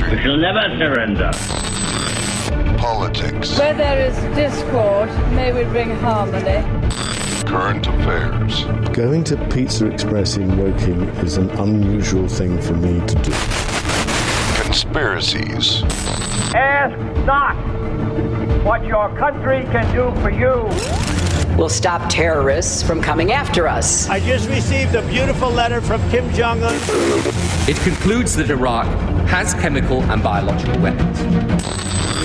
We shall never surrender. Politics. Where there is discord, may we bring harmony. Current affairs. Going to Pizza Express in Woking is an unusual thing for me to do. Conspiracies. Ask not what your country can do for you. We'll stop terrorists from coming after us. I just received a beautiful letter from Kim Jong-un. It concludes that Iraq has chemical and biological weapons.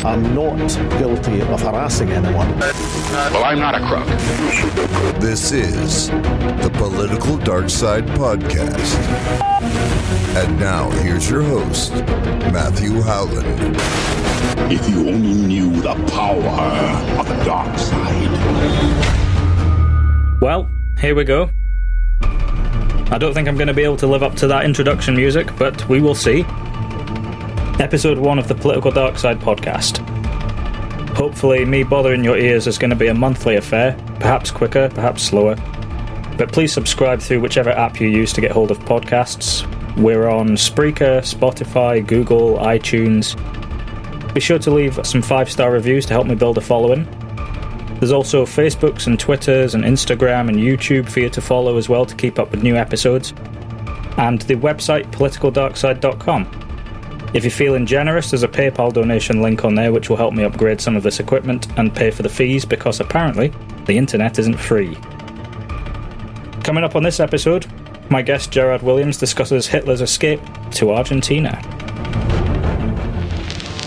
I'm not guilty of harassing anyone. Well, I'm not a crook. This is the Political Dark Side Podcast. And now, here's your host, Matthew Howland. If you only knew the power of the dark side. Well, here we go. I don't think I'm going to be able to live up to that introduction music, but we will see. Episode 1 of the Political Dark Side podcast. Hopefully me bothering your ears is going to be a monthly affair, perhaps quicker, perhaps slower. But please subscribe through whichever app you use to get hold of podcasts. We're on Spreaker, Spotify, Google, iTunes. Be sure to leave some 5-star reviews to help me build a following. There's also Facebooks and Twitters and Instagram and YouTube for you to follow as well to keep up with new episodes. And the website politicaldarkside.com. If you're feeling generous, there's a PayPal donation link on there which will help me upgrade some of this equipment and pay for the fees because apparently the internet isn't free. Coming up on this episode, my guest Gerard Williams discusses Hitler's escape to Argentina.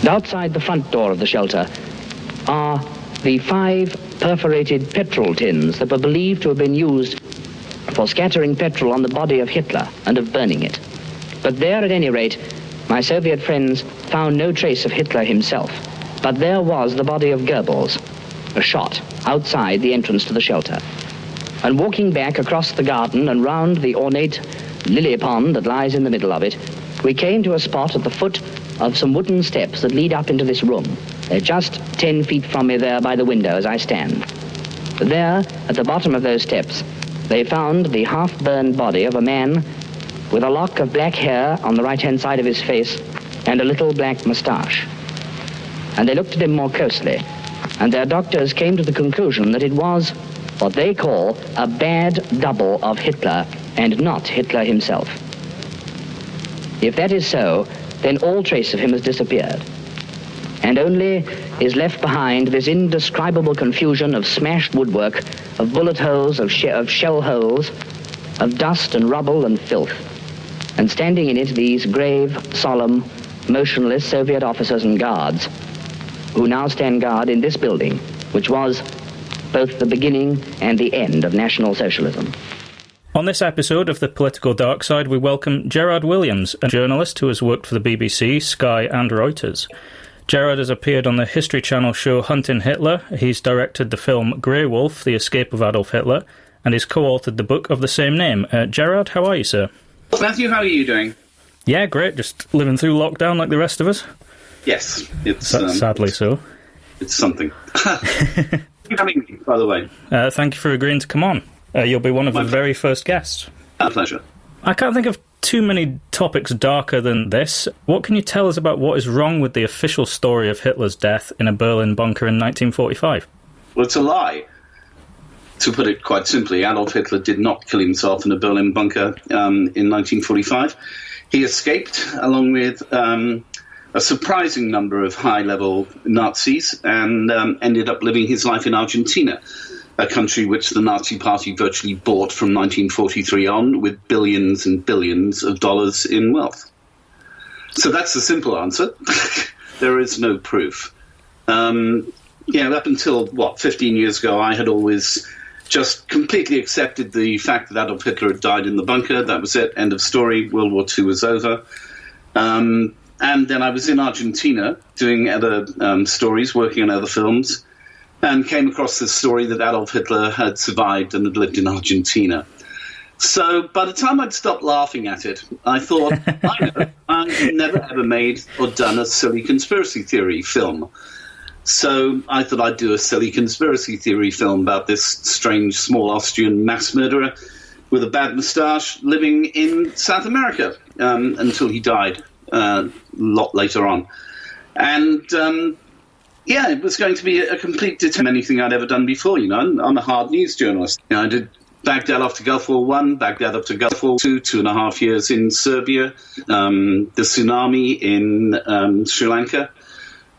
Outside the front door of the shelter are the 5 perforated petrol tins that were believed to have been used for scattering petrol on the body of Hitler and of burning it. But there, at any rate, my Soviet friends found no trace of Hitler himself, but there was the body of Goebbels, a shot outside the entrance to the shelter. And walking back across the garden and round the ornate lily pond that lies in the middle of it, we came to a spot at the foot of some wooden steps that lead up into this room. They're just 10 feet from me there by the window as I stand. There, at the bottom of those steps, they found the half-burned body of a man with a lock of black hair on the right-hand side of his face and a little black moustache. And they looked at him more closely, and their doctors came to the conclusion that it was what they call a bad double of Hitler and not Hitler himself. If that is so, then all trace of him has disappeared, and only is left behind this indescribable confusion of smashed woodwork, of bullet holes, of shell holes, of dust and rubble and filth. And standing in it, these grave, solemn, motionless Soviet officers and guards, who now stand guard in this building, which was both the beginning and the end of National Socialism. On this episode of the Political Dark Side, we welcome Gerrard Williams, a journalist who has worked for the BBC, Sky and Reuters. Gerrard has appeared on the History Channel show Hunting Hitler. He's directed the film Grey Wolf, The Escape of Adolf Hitler, and he's co-authored the book of the same name. Gerrard, how are you, sir? Matthew, how are you doing? Yeah, great. Just living through lockdown like the rest of us. Yes, it's sadly so. It's something. Thank you for having me, by the way. Thank you for agreeing to come on. You'll be one of the very first guests. A pleasure. I can't think of too many topics darker than this. What can you tell us about what is wrong with the official story of Hitler's death in a Berlin bunker in 1945? Well, it's a lie. To put it quite simply, Adolf Hitler did not kill himself in a Berlin bunker in 1945. He escaped along with a surprising number of high-level Nazis and ended up living his life in Argentina, a country which the Nazi Party virtually bought from 1943 on with billions and billions of dollars in wealth. So that's the simple answer. There is no proof. Up until, 15 years ago, I had always just completely accepted the fact that Adolf Hitler had died in the bunker. That was it. End of story. World War II was over. And then I was in Argentina doing other stories, working on other films, and came across this story that Adolf Hitler had survived and had lived in Argentina. So by the time I'd stopped laughing at it, I thought, I know, I've never ever made or done a silly conspiracy theory film. So I thought I'd do a silly conspiracy theory film about this strange small Austrian mass murderer with a bad moustache living in South America until he died a lot later on. And, it was going to be a complete from anything I'd ever done before. I'm a hard news journalist. I did Baghdad after Gulf War I, Baghdad after Gulf War II, 2.5 years in Serbia, the tsunami in Sri Lanka.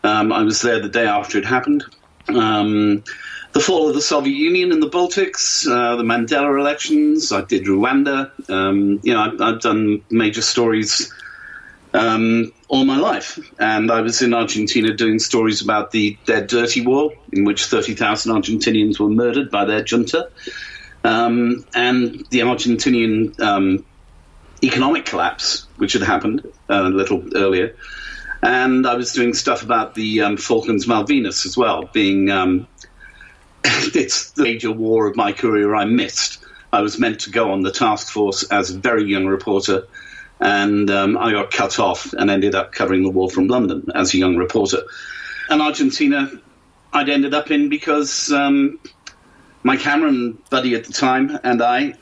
I was there the day after it happened. The fall of the Soviet Union in the Baltics, the Mandela elections. I did Rwanda. I've done major stories all my life. And I was in Argentina doing stories about their dirty war, in which 30,000 Argentinians were murdered by their junta. And the Argentinian economic collapse, which had happened a little earlier. And I was doing stuff about the Falklands Malvinas as well, being... it's the major war of my career I missed. I was meant to go on the task force as a very young reporter, and I got cut off and ended up covering the war from London as a young reporter. And Argentina I'd ended up in because my cameraman buddy at the time and I,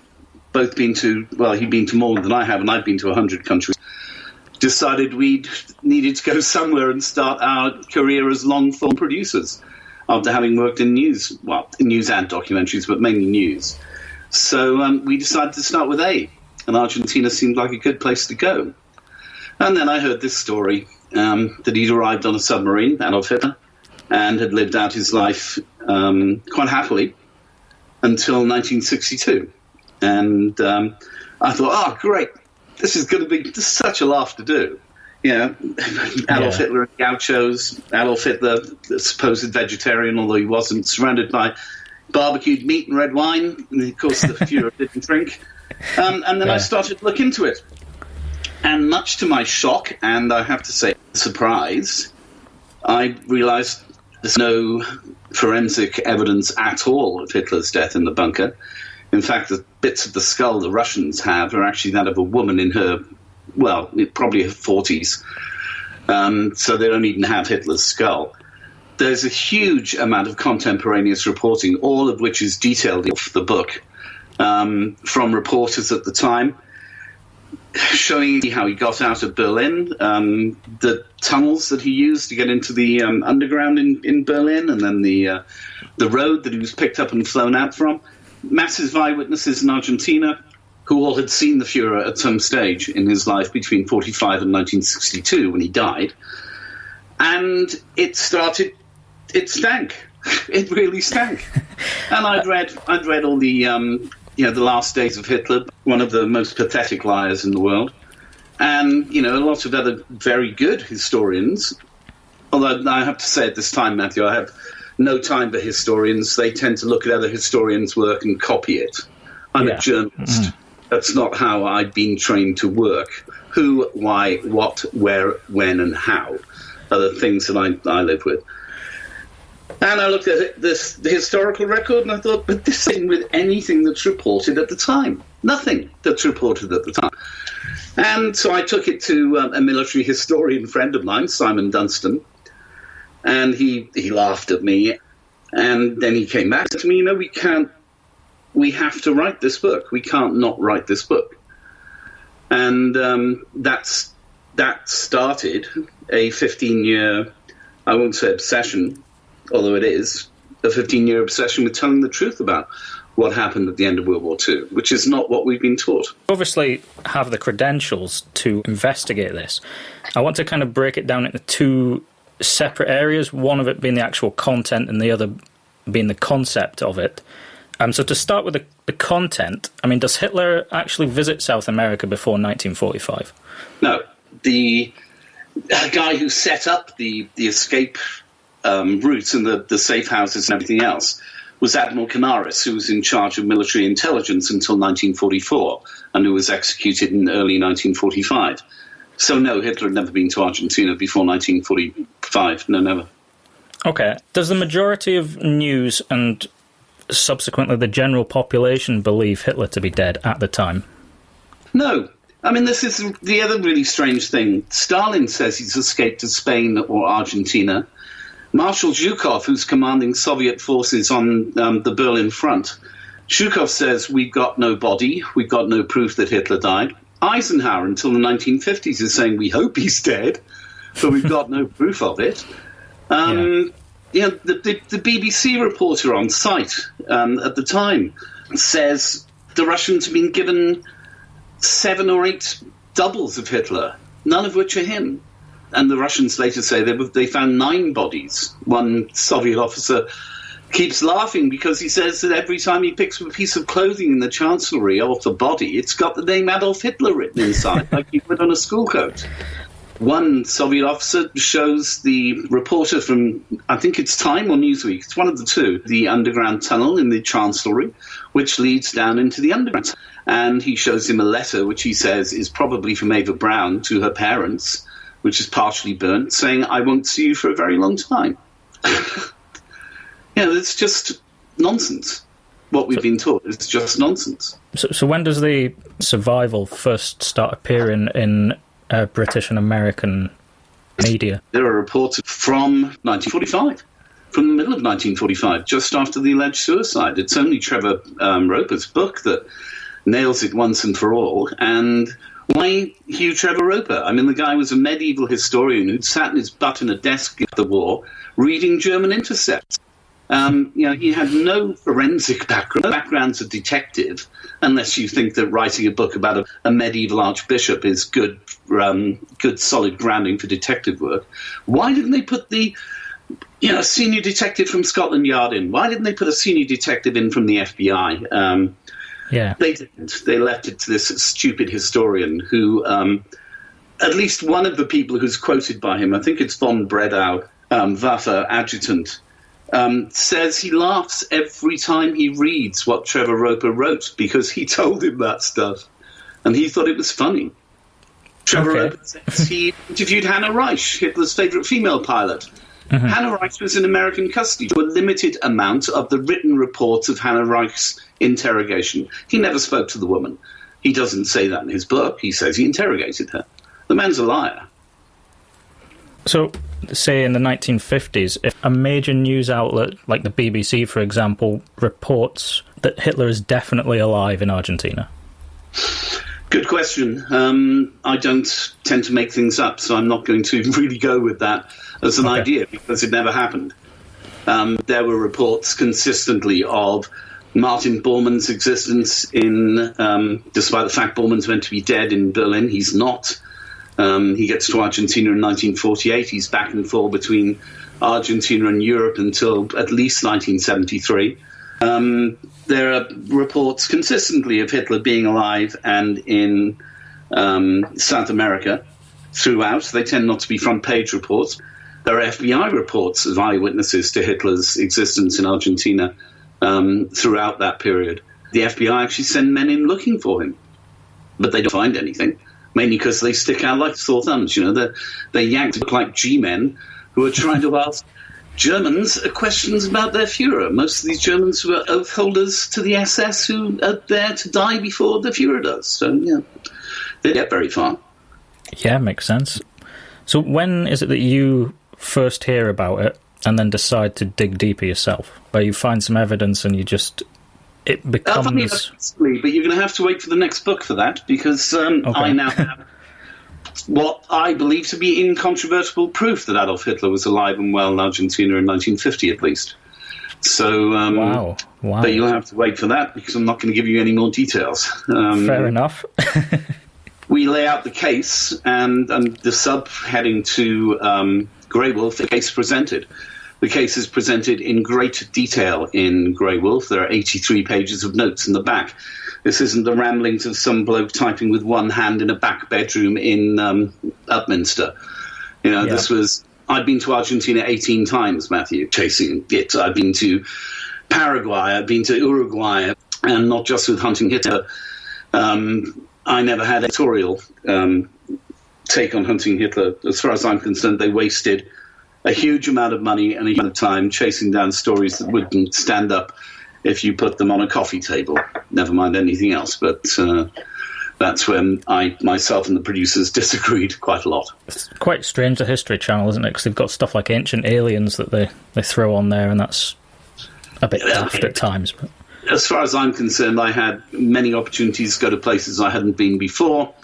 both been to, he'd been to more than I have, and I'd been to 100 countries, decided we needed to go somewhere and start our career as long-form producers. After having worked in news, news and documentaries, but mainly news. So we decided to start with A, and Argentina seemed like a good place to go. And then I heard this story, that he'd arrived on a submarine, Adolf Hitler, and had lived out his life quite happily until 1962. And I thought, great, this is going to be such a laugh to do. Adolf Hitler and gauchos, Adolf Hitler, the supposed vegetarian, although he wasn't, surrounded by barbecued meat and red wine. And of course, the Fuhrer didn't drink. And then I started to look into it. And much to my shock, and I have to say surprise, I realized there's no forensic evidence at all of Hitler's death in the bunker. In fact, the bits of the skull the Russians have are actually that of a woman in her probably her 40s, so they don't even have Hitler's skull. There's a huge amount of contemporaneous reporting, all of which is detailed in the book, from reporters at the time, showing how he got out of Berlin, the tunnels that he used to get into the underground in Berlin, and then the road that he was picked up and flown out from. Massive eyewitnesses in Argentina, who all had seen the Fuhrer at some stage in his life between 1945 and 1962 when he died. And it stank. It really stank. And I'd read all the, the last days of Hitler, one of the most pathetic liars in the world. And, a lot of other very good historians. Although I have to say at this time, Matthew, I have no time for historians. They tend to look at other historians' work and copy it. I'm a journalist. Mm. That's not how I'd been trained to work. Who, why, what, where, when, and how are the things that I live with. And I looked at the historical record, and I thought, but this isn't with anything that's reported at the time. Nothing that's reported at the time. And so I took it to a military historian friend of mine, Simon Dunstan, and he laughed at me. And then he came back to me, we have to write this book. We can't not write this book. And that started a 15-year, I won't say obsession, although it is, a 15-year obsession with telling the truth about what happened at the end of World War II, which is not what we've been taught. Obviously have the credentials to investigate this. I want to kind of break it down into two separate areas, one of it being the actual content and the other being the concept of it. So to start with the content, does Hitler actually visit South America before 1945? No. The guy who set up the escape routes and the safe houses and everything else was Admiral Canaris, who was in charge of military intelligence until 1944 and who was executed in early 1945. So no, Hitler had never been to Argentina before 1945. No, never. Okay. Does the majority of news and subsequently the general population believe Hitler to be dead at the time? No. This is the other really strange thing. Stalin says he's escaped to Spain or Argentina. Marshal Zhukov, who's commanding Soviet forces on the Berlin front, Zhukov says, we've got no body, we've got no proof that Hitler died. Eisenhower until the 1950s is saying, we hope he's dead, but we've got no proof of it. The BBC reporter on site at the time says the Russians have been given 7 or 8 doubles of Hitler, none of which are him. And the Russians later say they found 9 bodies. One Soviet officer keeps laughing because he says that every time he picks up a piece of clothing in the chancellery off the body, it's got the name Adolf Hitler written inside, like you put on a school coat. One Soviet officer shows the reporter from, I think it's Time or Newsweek, it's one of the two, the underground tunnel in the chancellery, which leads down into the underground. And he shows him a letter, which he says is probably from Eva Braun to her parents, which is partially burnt, saying, I won't see you for a very long time. It's just nonsense. What we've been taught is just nonsense. So when does the survival first start appearing in British and American media? There are reports from 1945, from the middle of 1945, just after the alleged suicide. It's only Trevor Roper's book that nails it once and for all. And why Hugh Trevor Roper? I mean, the guy was a medieval historian who'd sat in his butt in a desk at the war reading German intercepts. He had no forensic background, no background as a detective, unless you think that writing a book about a medieval archbishop is good, solid grounding for detective work. Why didn't they put the senior detective from Scotland Yard in? Why didn't they put a senior detective in from the FBI? They didn't. They left it to this stupid historian who, at least one of the people who's quoted by him, I think it's von Bredau, Waffe adjutant, says he laughs every time he reads what Trevor Roper wrote because he told him that stuff and he thought it was funny. Trevor Roper says he interviewed Hannah Reich, Hitler's favourite female pilot. Mm-hmm. Hannah Reich was in American custody to a limited amount of the written reports of Hannah Reich's interrogation. He never spoke to the woman. He doesn't say that in his book. He says he interrogated her. The man's a liar. So, say in the 1950s, if a major news outlet, like the BBC, for example, reports that Hitler is definitely alive in Argentina? Good question. I don't tend to make things up, so I'm not going to really go with that as an idea, because it never happened. There were reports consistently of Martin Bormann's existence despite the fact Bormann's meant to be dead in Berlin. He's not. He gets to Argentina in 1948. He's back and forth between Argentina and Europe until at least 1973. There are reports consistently of Hitler being alive and in South America throughout. They tend not to be front-page reports. There are FBI reports of eyewitnesses to Hitler's existence in Argentina throughout that period. The FBI actually send men in looking for him, but they don't find anything. Mainly because they stick out like sore thumbs. They're yanked to look like G-men who are trying to ask Germans questions about their Führer. Most of these Germans were oath holders to the SS who are there to die before the Führer does. So, they get very far. Yeah, makes sense. So when is it that you first hear about it and then decide to dig deeper yourself, where you find some evidence and it becomes... But you're going to have to wait for the next book for that, because I now have what I believe to be incontrovertible proof that Adolf Hitler was alive and well in Argentina in 1950, at least. So, wow. But you'll have to wait for that, because I'm not going to give you any more details. Fair enough. We lay out the case, and the subheading to Grey Wolf, the case presented. The case is presented in great detail in Grey Wolf. There are 83 pages of notes in the back. This isn't the ramblings of some bloke typing with one hand in a back bedroom in Upminster. This was... I've been to Argentina 18 times, Matthew, chasing it. I've been to Paraguay, I've been to Uruguay, and not just with hunting Hitler. I never had editorial take on hunting Hitler. As far as I'm concerned, they wasted a huge amount of money and a huge amount of time chasing down stories that wouldn't stand up if you put them on a coffee table, never mind anything else. But that's when myself and the producers disagreed quite a lot. It's quite strange, the History Channel, isn't it? Because they've got stuff like Ancient Aliens that they throw on there, and that's a bit daft at times. But as far as I'm concerned, I had many opportunities to go to places I hadn't been before.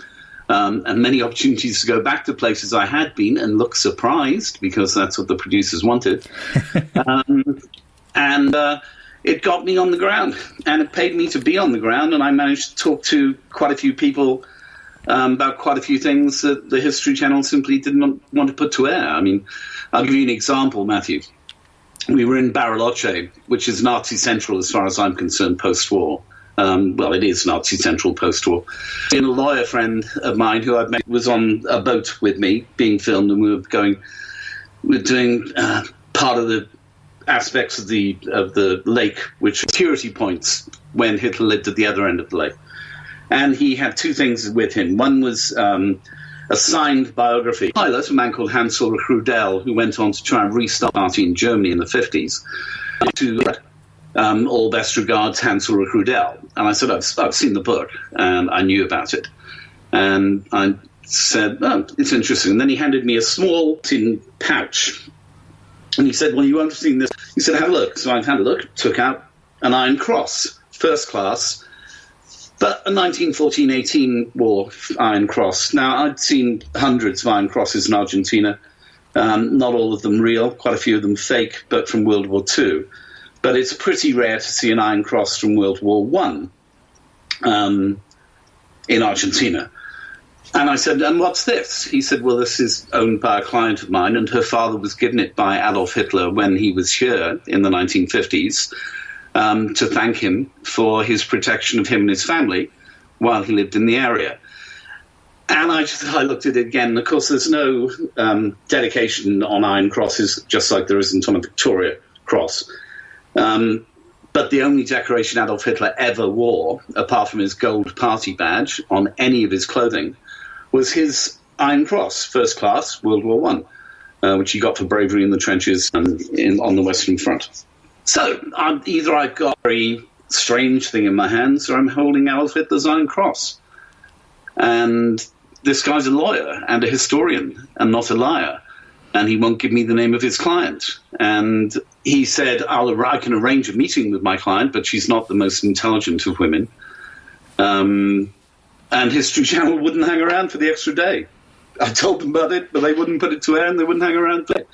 and many opportunities to go back to places I had been and look surprised, because that's what the producers wanted. And it got me on the ground, and it paid me to be on the ground, and I managed to talk to quite a few people about quite a few things that the History Channel simply didn't want to put to air. I mean, I'll give you an example, Matthew. We were in Bariloche, which is Nazi Central as far as I'm concerned post-war. Well, it is Nazi Central post-war. And a lawyer friend of mine who I'd met was on a boat with me being filmed, and we were doing part of the aspects of the lake, which were security points when Hitler lived at the other end of the lake. And he had two things with him. One was a signed biography. A pilot, a man called Hans-Ulrich Rudel, who went on to try and restart the party in Germany in the 50s, to all best regards, Hans-Ulrich Rudel. And I said, I've seen the book, and I knew about it. And I said, oh, it's interesting. And then he handed me a small tin pouch. And he said, well, you won't have seen this. He said, have a look. So I had a look, took out an Iron Cross, first class, but a 1914-18 war Iron Cross. Now, I'd seen hundreds of Iron Crosses in Argentina, not all of them real, quite a few of them fake, but from World War II. But it's pretty rare to see an Iron Cross from World War I in Argentina. And I said, and what's this? He said, well, this is owned by a client of mine, and her father was given it by Adolf Hitler when he was here in the 1950s. To thank him for his protection of him and his family while he lived in the area. And I looked at it again, and of course there's no dedication on Iron Crosses, just like there isn't on a Victoria Cross. But the only decoration Adolf Hitler ever wore, apart from his gold party badge on any of his clothing, was his Iron Cross, first class, World War I, which he got for bravery in the trenches on the Western Front. So either I've got a very strange thing in my hands, or I'm holding Adolf Hitler's Iron Cross. And this guy's a lawyer and a historian and not a liar. And he won't give me the name of his client. And he said, I can arrange a meeting with my client, but she's not the most intelligent of women. And History Channel wouldn't hang around for the extra day. I told them about it, but they wouldn't put it to air, and they wouldn't hang around for it.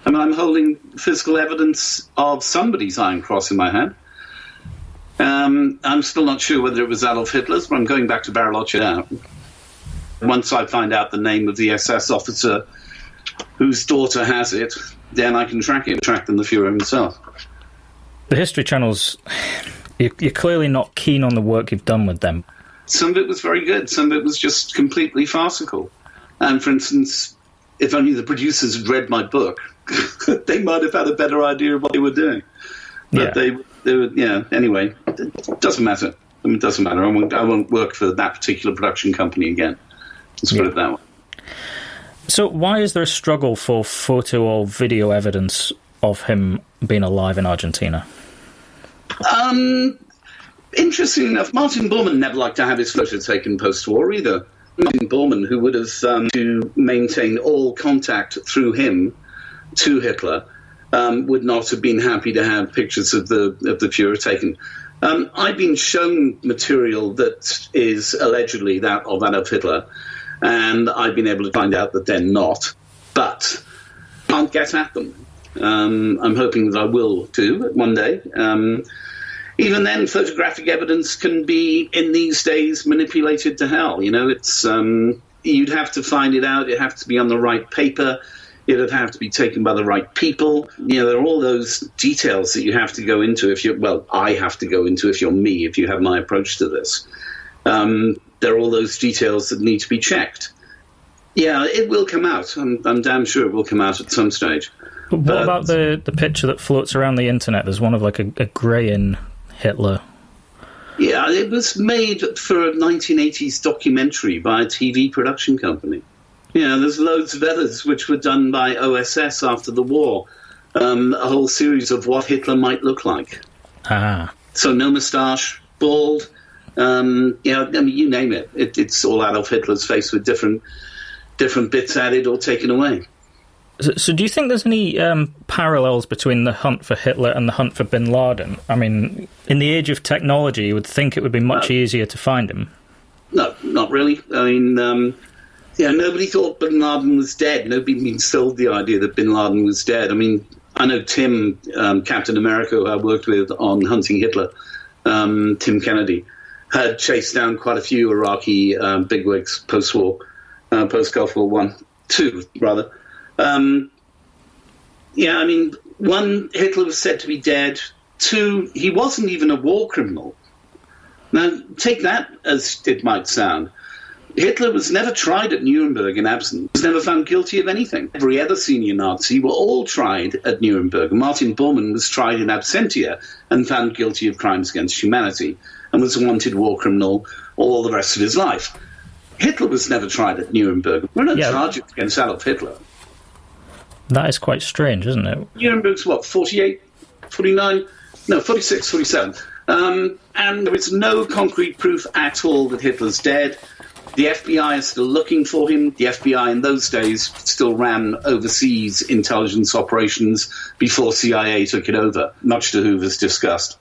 I mean, I'm holding physical evidence of somebody's Iron Cross in my hand. I'm still not sure whether it was Adolf Hitler's, but I'm going back to Bariloche now. Once I find out the name of the SS officer whose daughter has it, then I can track the Führer himself. The History Channel's... You're clearly not keen on the work you've done with them. Some of it was very good. Some of it was just completely farcical. And, for instance, if only the producers had read my book, they might have had a better idea of what they were doing. But they were, anyway, it doesn't matter. I mean, it doesn't matter. I won't work for that particular production company again. Let's put it that way. So why is there a struggle for photo or video evidence of him being alive in Argentina? Interesting enough, Martin Bormann never liked to have his photo taken post-war either. Martin Bormann, who would have to maintain all contact through him to Hitler, would not have been happy to have pictures of the Führer taken. I've been shown material that is allegedly that of Adolf Hitler, and I've been able to find out that they're not, but can't get at them. I'm hoping that I will do one day. Even then, photographic evidence can be, in these days, manipulated to hell. You know, it's you'd have to find it out. It'd have to be on the right paper. It'd have to be taken by the right people. You know, there are all those details that you have to go into I have to go into if you're me, if you have my approach to this. There are all those details that need to be checked. Yeah, it will come out. I'm damn sure it will come out at some stage. But what about the picture that floats around the internet? There's one of like a grey-in Hitler. Yeah, it was made for a 1980s documentary by a TV production company. Yeah, there's loads of others which were done by OSS after the war. A whole series of what Hitler might look like. Ah. So no moustache, bald, I mean, you name it. It's all Adolf Hitler's face with different bits added or taken away. So do you think there's any parallels between the hunt for Hitler and the hunt for bin Laden? I mean, in the age of technology, you would think it would be much easier to find him. No, not really. I mean, nobody thought Bin Laden was dead. Nobody been sold the idea that Bin Laden was dead. I mean, I know Tim, Captain America, who I worked with on Hunting Hitler, Tim Kennedy, had chased down quite a few Iraqi bigwigs post-war, post-Gulf War II, rather. I mean, one, Hitler was said to be dead. Two, he wasn't even a war criminal. Now, take that as it might sound. Hitler was never tried at Nuremberg in absence. He was never found guilty of anything. Every other senior Nazi were all tried at Nuremberg. Martin Bormann was tried in absentia and found guilty of crimes against humanity and was a wanted war criminal all the rest of his life. Hitler was never tried at Nuremberg. There are no charges against Adolf Hitler. That is quite strange, isn't it? Nuremberg's what, 48, 49? No, 46, 47. And there is no concrete proof at all that Hitler's dead. The FBI is still looking for him. The FBI in those days still ran overseas intelligence operations before CIA took it over, much to Hoover's disgust.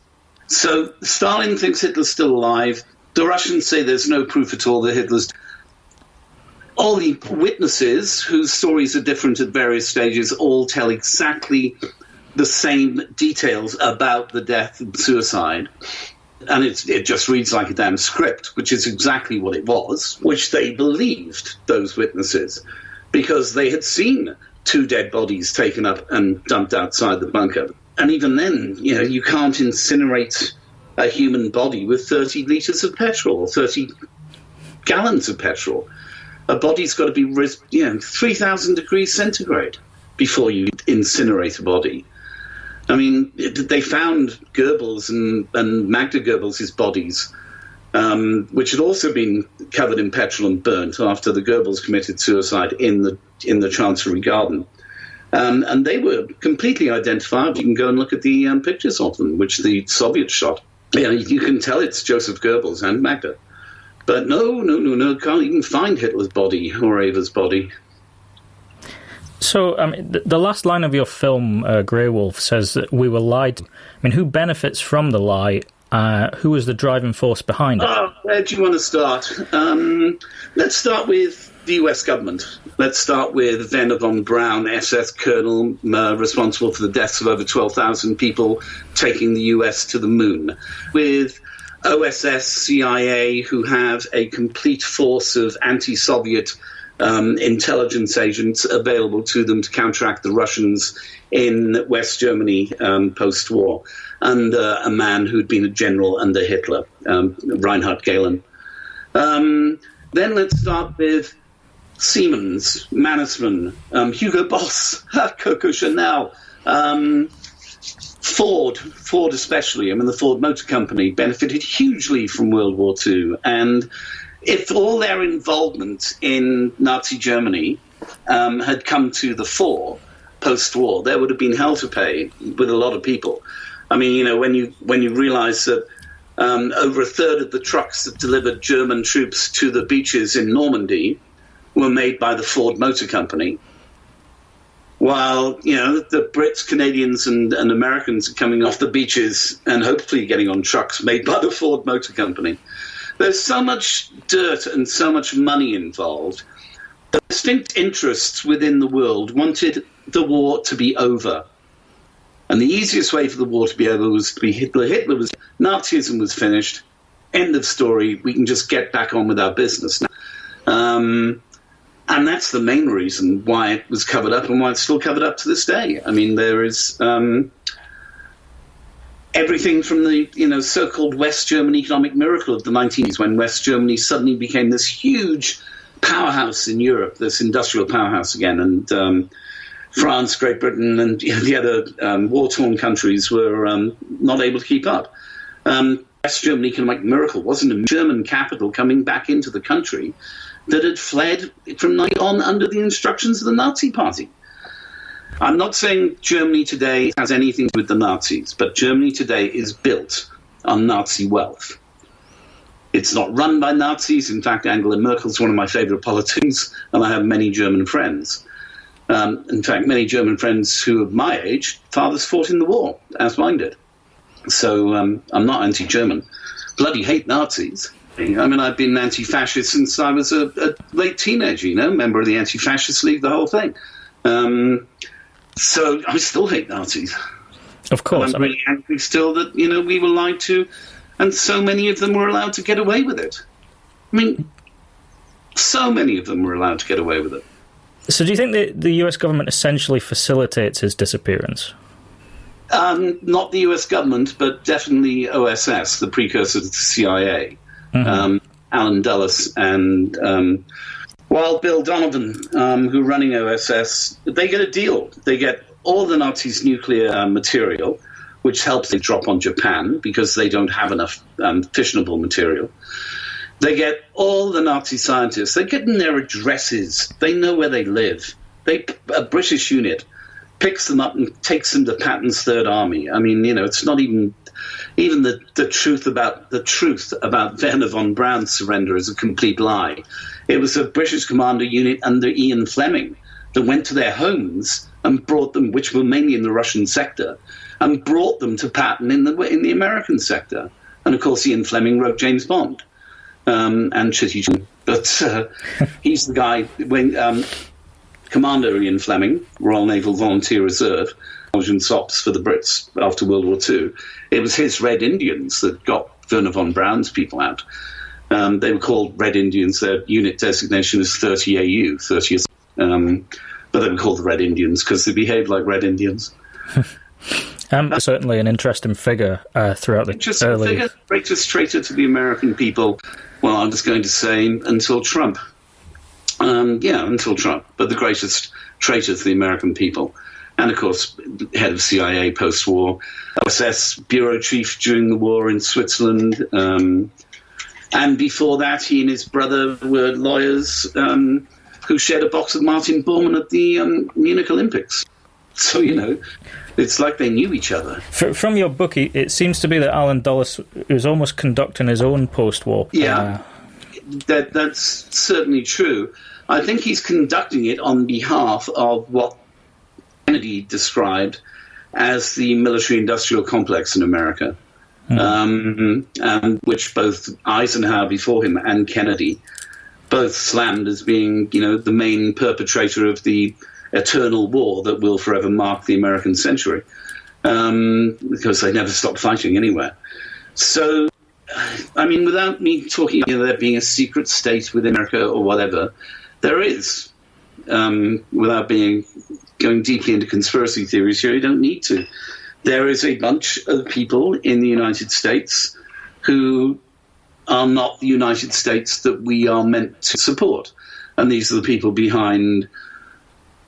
So Stalin thinks Hitler's still alive. The Russians say there's no proof at all that Hitler's dead. All the witnesses, whose stories are different at various stages, all tell exactly the same details about the death and suicide. And it just reads like a damn script, which is exactly what it was, which they believed, those witnesses, because they had seen 2 dead bodies taken up and dumped outside the bunker. And even then, you can't incinerate a human body with 30 litres of petrol or 30 gallons of petrol. A body's got to be 3,000 degrees centigrade before you incinerate a body. I mean, they found Goebbels and Magda Goebbels' bodies, which had also been covered in petrol and burnt after the Goebbels committed suicide in the Chancery Garden. And they were completely identifiable. You can go and look at the pictures of them, which the Soviets shot. You can tell it's Joseph Goebbels and Magda. But no, can't even find Hitler's body or Ava's body. So, the last line of your film, Grey Wolf, says that we were lied to. I mean, who benefits from the lie? Who was the driving force behind it? Where do you want to start? Let's start with the US government. Let's start with Werner von Braun, SS colonel, responsible for the deaths of over 12,000 people, taking the US to the moon. With OSS, CIA, who have a complete force of anti-Soviet intelligence agents available to them to counteract the Russians in West Germany post-war, and a man who'd been a general under Hitler, Reinhard Gehlen. Then let's start with Siemens, Mannesmann, Hugo Boss, Coco Chanel, Ford especially. I mean, the Ford Motor Company benefited hugely from World War II. And if all their involvement in Nazi Germany had come to the fore post-war, there would have been hell to pay with a lot of people. I mean, when you realize that over a third of the trucks that delivered German troops to the beaches in Normandy were made by the Ford Motor Company, while, the Brits, Canadians, and Americans are coming off the beaches and hopefully getting on trucks made by the Ford Motor Company. There's so much dirt and so much money involved. The distinct interests within the world wanted the war to be over. And the easiest way for the war to be over was to be Hitler. Nazism was finished. End of story. We can just get back on with our business now. And that's the main reason why it was covered up and why it's still covered up to this day. I mean, there is everything from the so-called West German economic miracle of the 1980s, when West Germany suddenly became this huge powerhouse in Europe, this industrial powerhouse again, and France, Great Britain, and the other war-torn countries were not able to keep up. West German economic miracle wasn't a German capital coming back into the country that had fled from on under the instructions of the Nazi Party. I'm not saying Germany today has anything to do with the Nazis, but Germany today is built on Nazi wealth. It's not run by Nazis. In fact, Angela Merkel is one of my favorite politicians, and I have many German friends. In fact, many German friends who are my age, fathers fought in the war, as mine did. So I'm not anti-German. Bloody hate Nazis. Absolutely. I mean, I've been anti-fascist since I was a late teenager, member of the Anti-Fascist League, the whole thing. So I still hate Nazis. Of course. I'm really angry still that, we were lied to, and so many of them were allowed to get away with it. I mean, so many of them were allowed to get away with it. So do you think the US government essentially facilitates his disappearance? Not the US government, but definitely OSS, the precursor to the CIA. Mm-hmm. Alan Dulles and Wild Bill Donovan, who are running OSS, they get a deal. They get all the Nazis' nuclear material, which helps they drop on Japan because they don't have enough fissionable material. They get all the Nazi scientists. They get in their addresses. They know where they live. A British unit picks them up and takes them to Patton's Third Army. I mean, it's not even the truth about Werner von Braun's surrender is a complete lie. It was a British commander unit under Ian Fleming that went to their homes and brought them, which were mainly in the Russian sector, and brought them to Patton in the American sector. And of course, Ian Fleming wrote James Bond and Chitty Chitty. But he's the guy when Commander Ian Fleming, Royal Naval Volunteer Reserve, Belgian SOPs for the Brits after World War II. It was his Red Indians that got Werner von Braun's people out. They were called Red Indians. Their unit designation is 30 AU, 30th. But they were called the Red Indians because they behaved like Red Indians. Certainly an interesting figure throughout the early... Greatest traitor to the American people, well, I'm just going to say until Trump. Until Trump. But the greatest traitor to the American people. And, of course, head of CIA post-war, OSS bureau chief during the war in Switzerland. And before that, he and his brother were lawyers who shared a box with Martin Bormann at the Munich Olympics. So, it's like they knew each other. From your book, it seems to be that Alan Dulles was almost conducting his own post-war. Yeah, that's certainly true. I think he's conducting it on behalf of what Kennedy described as the military-industrial complex in America, and which both Eisenhower before him and Kennedy both slammed as being, the main perpetrator of the eternal war that will forever mark the American century, because they never stopped fighting anywhere. So, I mean, without me talking there being a secret state within America or whatever, there is. Without going deeply into conspiracy theories here, you don't need to. There is a bunch of people in the United States who are not the United States that we are meant to support. And these are the people behind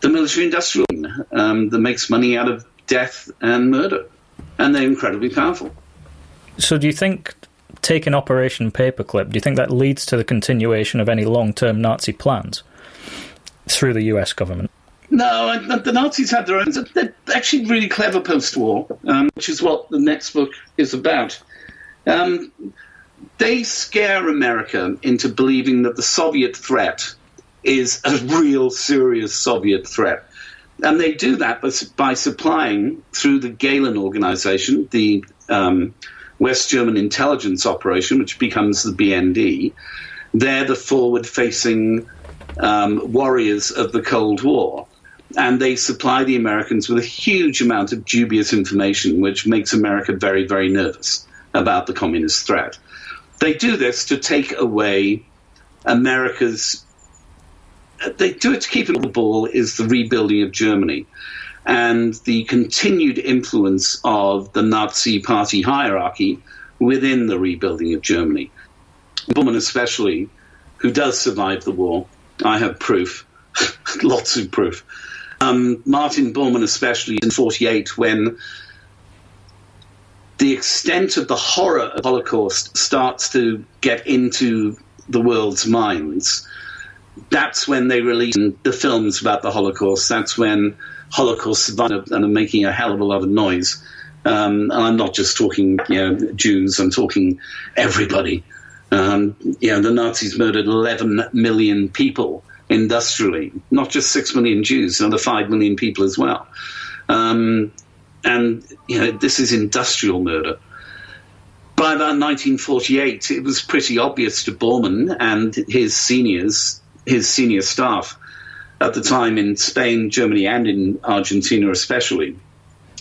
the military-industrial that makes money out of death and murder. And they're incredibly powerful. So do you think, taking Operation Paperclip, do you think that leads to the continuation of any long-term Nazi plans through the US government? No, the Nazis had their own. They're actually really clever post-war, which is what the next book is about. They scare America into believing that the Soviet threat is a real serious Soviet threat. And they do that by supplying, through the Gehlen organization, the West German intelligence operation, which becomes the BND. They're the forward-facing warriors of the Cold War. And they supply the Americans with a huge amount of dubious information, which makes America very, very nervous about the communist threat. They do this to take away America's... They do it to keep it on the ball is the rebuilding of Germany and the continued influence of the Nazi party hierarchy within the rebuilding of Germany. Bormann especially, who does survive the war. I have proof, lots of proof. Martin Bormann especially in 1948, when the extent of the horror of the Holocaust starts to get into the world's minds. That's when they release the films about the Holocaust. That's when Holocaust survivors are making a hell of a lot of noise. And I'm not just talking Jews, I'm talking everybody. The Nazis murdered 11 million people industrially, not just 6 million Jews, another 5 million people as well. And this is industrial murder. But by about 1948, it was pretty obvious to Bormann and his senior staff at the time in Spain, Germany, and in Argentina especially,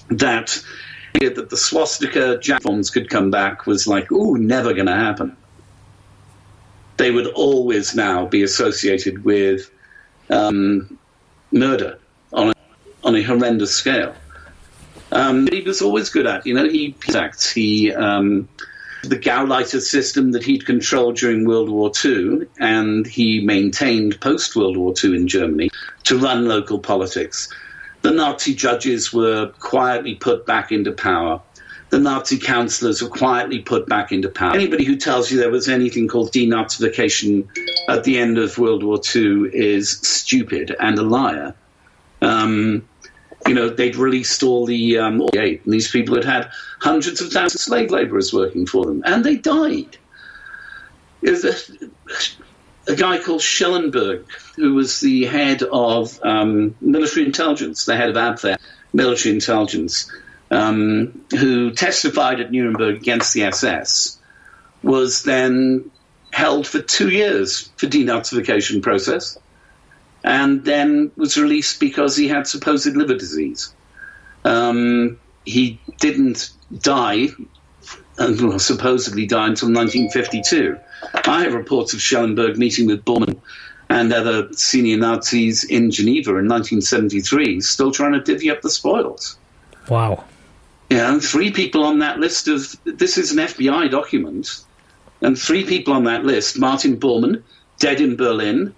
that the swastika forms could come back was like, ooh, never going to happen. They would always now be associated with murder on a horrendous scale. He was always good at, the Gauleiter system that he'd controlled during World War II, and he maintained post-World War II in Germany to run local politics. The Nazi judges were quietly put back into power. The Nazi councillors were quietly put back into power. Anybody who tells you there was anything called denazification at the end of World War II is stupid and a liar. They'd released all the and these people had hundreds of thousands of slave laborers working for them, and they died. There's a guy called Schellenberg, who was the head of military intelligence, the head of Abwehr military intelligence, who testified at Nuremberg against the SS, was then held for 2 years for denazification process, and then was released because he had supposed liver disease. He didn't die, supposedly die, until 1952. I have reports of Schellenberg meeting with Bormann and other senior Nazis in Geneva in 1973, still trying to divvy up the spoils. Wow. Yeah, and 3 people on that list of... This is an FBI document, and 3 people on that list, Martin Bormann, dead in Berlin,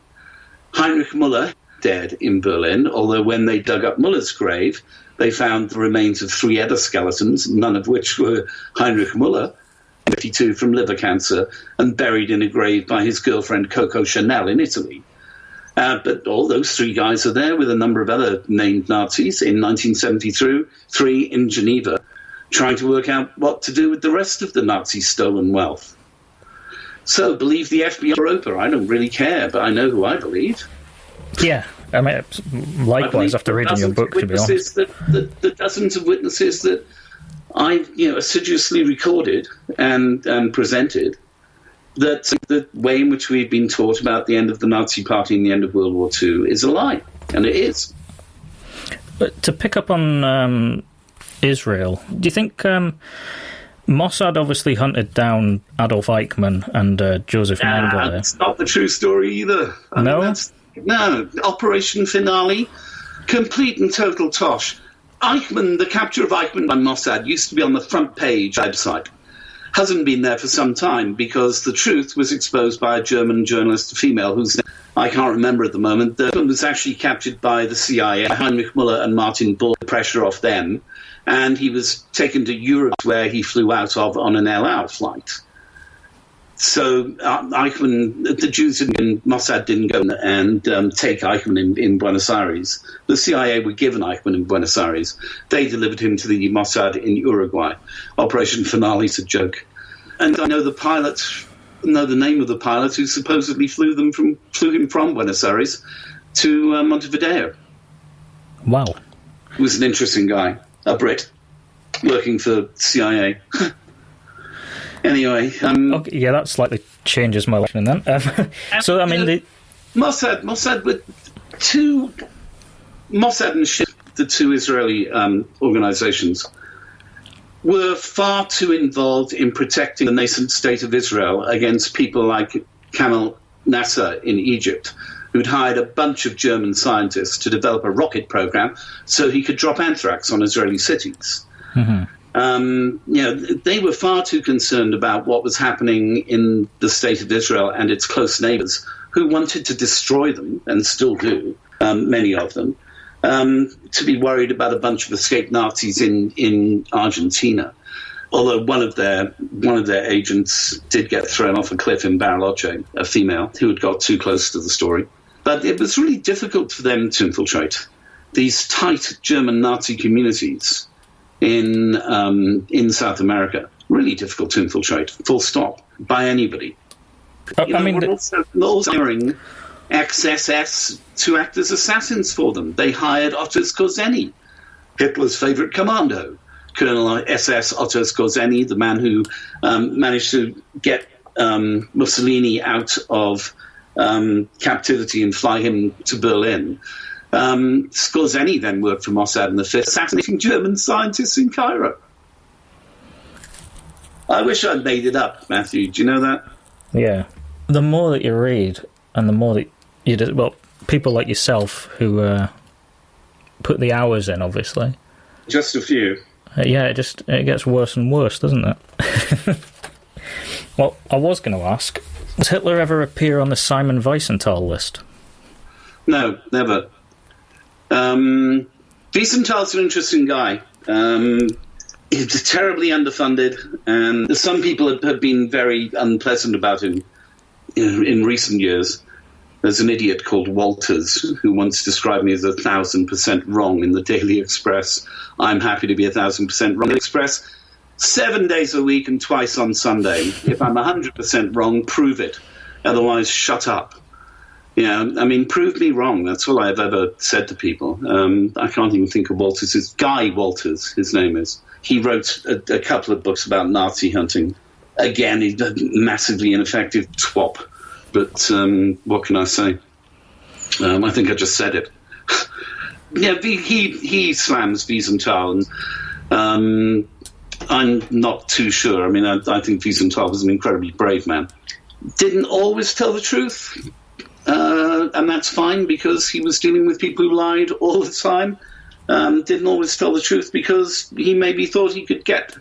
Heinrich Müller, dead in Berlin, although when they dug up Müller's grave, they found the remains of 3 other skeletons, none of which were Heinrich Müller, 52 from liver cancer, and buried in a grave by his girlfriend Coco Chanel in Italy. But all those 3 guys are there with a number of other named Nazis in 1973 in Geneva, trying to work out what to do with the rest of the Nazi stolen wealth. So, believe the FBI or Oprah. I don't really care, but I know who I believe. Yeah, I mean, likewise, after reading your book, to be honest. The dozens of witnesses that I've assiduously recorded and presented, that the way in which we've been taught about the end of the Nazi Party and the end of World War II is a lie, and it is. But to pick up on Israel, do you think... Mossad obviously hunted down Adolf Eichmann and Joseph Mengele. That's not the true story either. No? No. Operation Finale, complete and total tosh. Eichmann, the capture of Eichmann by Mossad, used to be on the front page website. Hasn't been there for some time because the truth was exposed by a German journalist, a female, whose name I can't remember at the moment. The film was actually captured by the CIA, Heinrich Müller and Martin Bull, pressure off them. And he was taken to Europe, where he flew out of on an El Al flight. So Eichmann, the Jews and Mossad didn't go and take Eichmann in Buenos Aires. The CIA were given Eichmann in Buenos Aires. They delivered him to the Mossad in Uruguay. Operation Finale is a joke. And I know the name of the pilot who supposedly flew him from Buenos Aires to Montevideo. Wow. He was an interesting guy. A Brit working for CIA. Anyway, okay, yeah, that slightly changes my lesson then. So I mean, Mossad and Shin, the 2 Israeli organizations, were far too involved in protecting the nascent state of Israel against people like Kemal Nasser in Egypt, who'd hired a bunch of German scientists to develop a rocket program so he could drop anthrax on Israeli cities. Mm-hmm. They were far too concerned about what was happening in the state of Israel and its close neighbors, who wanted to destroy them, and still do, many of them, to be worried about a bunch of escaped Nazis in Argentina. Although one of their agents did get thrown off a cliff in Bariloche, a female who had got too close to the story. But it was really difficult for them to infiltrate these tight German Nazi communities in South America. Really difficult to infiltrate, full stop, by anybody. We're also hiring ex-SS to act as assassins for them. They hired Otis Kozeny, Hitler's favorite commando, Colonel SS Otto Skorzeny, the man who managed to get Mussolini out of captivity and fly him to Berlin. Skorzeny then worked for Mossad in the 5th, assassinating German scientists in Cairo. I wish I'd made it up, Matthew. Do you know that? Yeah. The more that you read, and the more that you do, well, people like yourself who put the hours in, obviously. Just a few. Yeah, it gets worse and worse, doesn't it? Well, I was going to ask, does Hitler ever appear on the Simon Wiesenthal list? No, never. Wiesenthal's an interesting guy. He's terribly underfunded, and some people have been very unpleasant about him in recent years. There's an idiot called Walters who once described me as 1,000% wrong in the Daily Express. I'm happy to be 1,000% wrong in the Express 7 days a week and twice on Sunday. If I'm 100% wrong, prove it. Otherwise, shut up. Prove me wrong. That's all I've ever said to people. I can't even think of Walters. It's Guy Walters, his name is. He wrote a couple of books about Nazi hunting. Again, he's a massively ineffective twop. But what can I say? I think I just said it. He slams Wiesenthal, and I'm not too sure. I mean, I think Wiesenthal was an incredibly brave man. Didn't always tell the truth, and that's fine because he was dealing with people who lied all the time. Didn't always tell the truth because he maybe thought he could get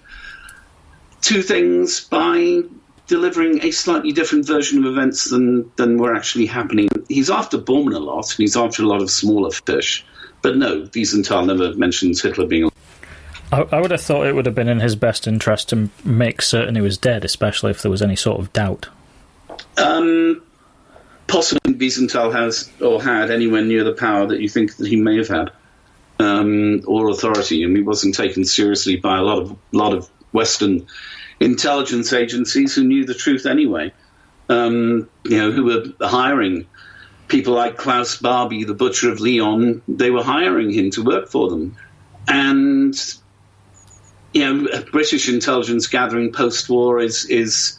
to things by delivering a slightly different version of events than were actually happening. He's after Bormann a lot, and he's after a lot of smaller fish. But no, Wiesenthal never mentions Hitler being... I would have thought it would have been in his best interest to make certain he was dead, especially if there was any sort of doubt. Possibly Wiesenthal has or had anywhere near the power that you think that he may have had, or authority, and he wasn't taken seriously by a lot of Western intelligence agencies who knew the truth anyway, who were hiring people like Klaus Barbie, the butcher of Lyon. They were hiring him to work for them. And, British intelligence gathering post-war is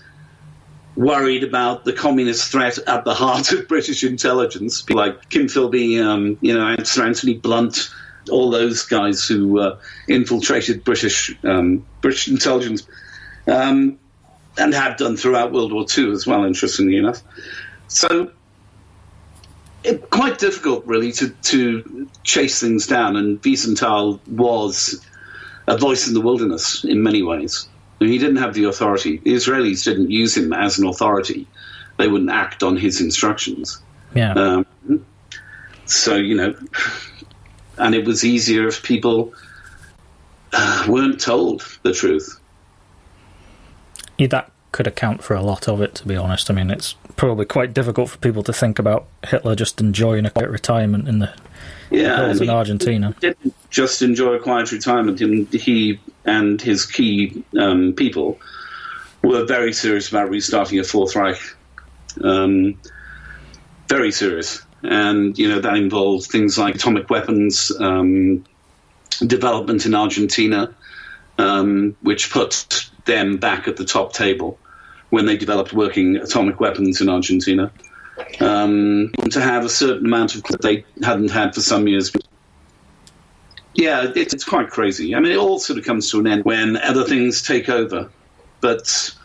worried about the communist threat at the heart of British intelligence. People like Kim Philby, Sir Anthony Blunt, all those guys who infiltrated British intelligence. And had done throughout World War II as well, interestingly enough. So it's quite difficult, really, to chase things down. And Wiesenthal was a voice in the wilderness in many ways. I mean, he didn't have the authority. The Israelis didn't use him as an authority. They wouldn't act on his instructions. Yeah. And it was easier if people weren't told the truth. Yeah, that could account for a lot of it, to be honest. I mean, it's probably quite difficult for people to think about Hitler just enjoying a quiet retirement in the hills in Argentina. He didn't just enjoy a quiet retirement. He and his key people were very serious about restarting a Fourth Reich. Very serious. And, that involved things like atomic weapons development in Argentina, which put them back at the top table when they developed working atomic weapons in Argentina, to have a certain amount of that they hadn't had for some years. Yeah, it's quite crazy. I mean, it all sort of comes to an end when other things take over. But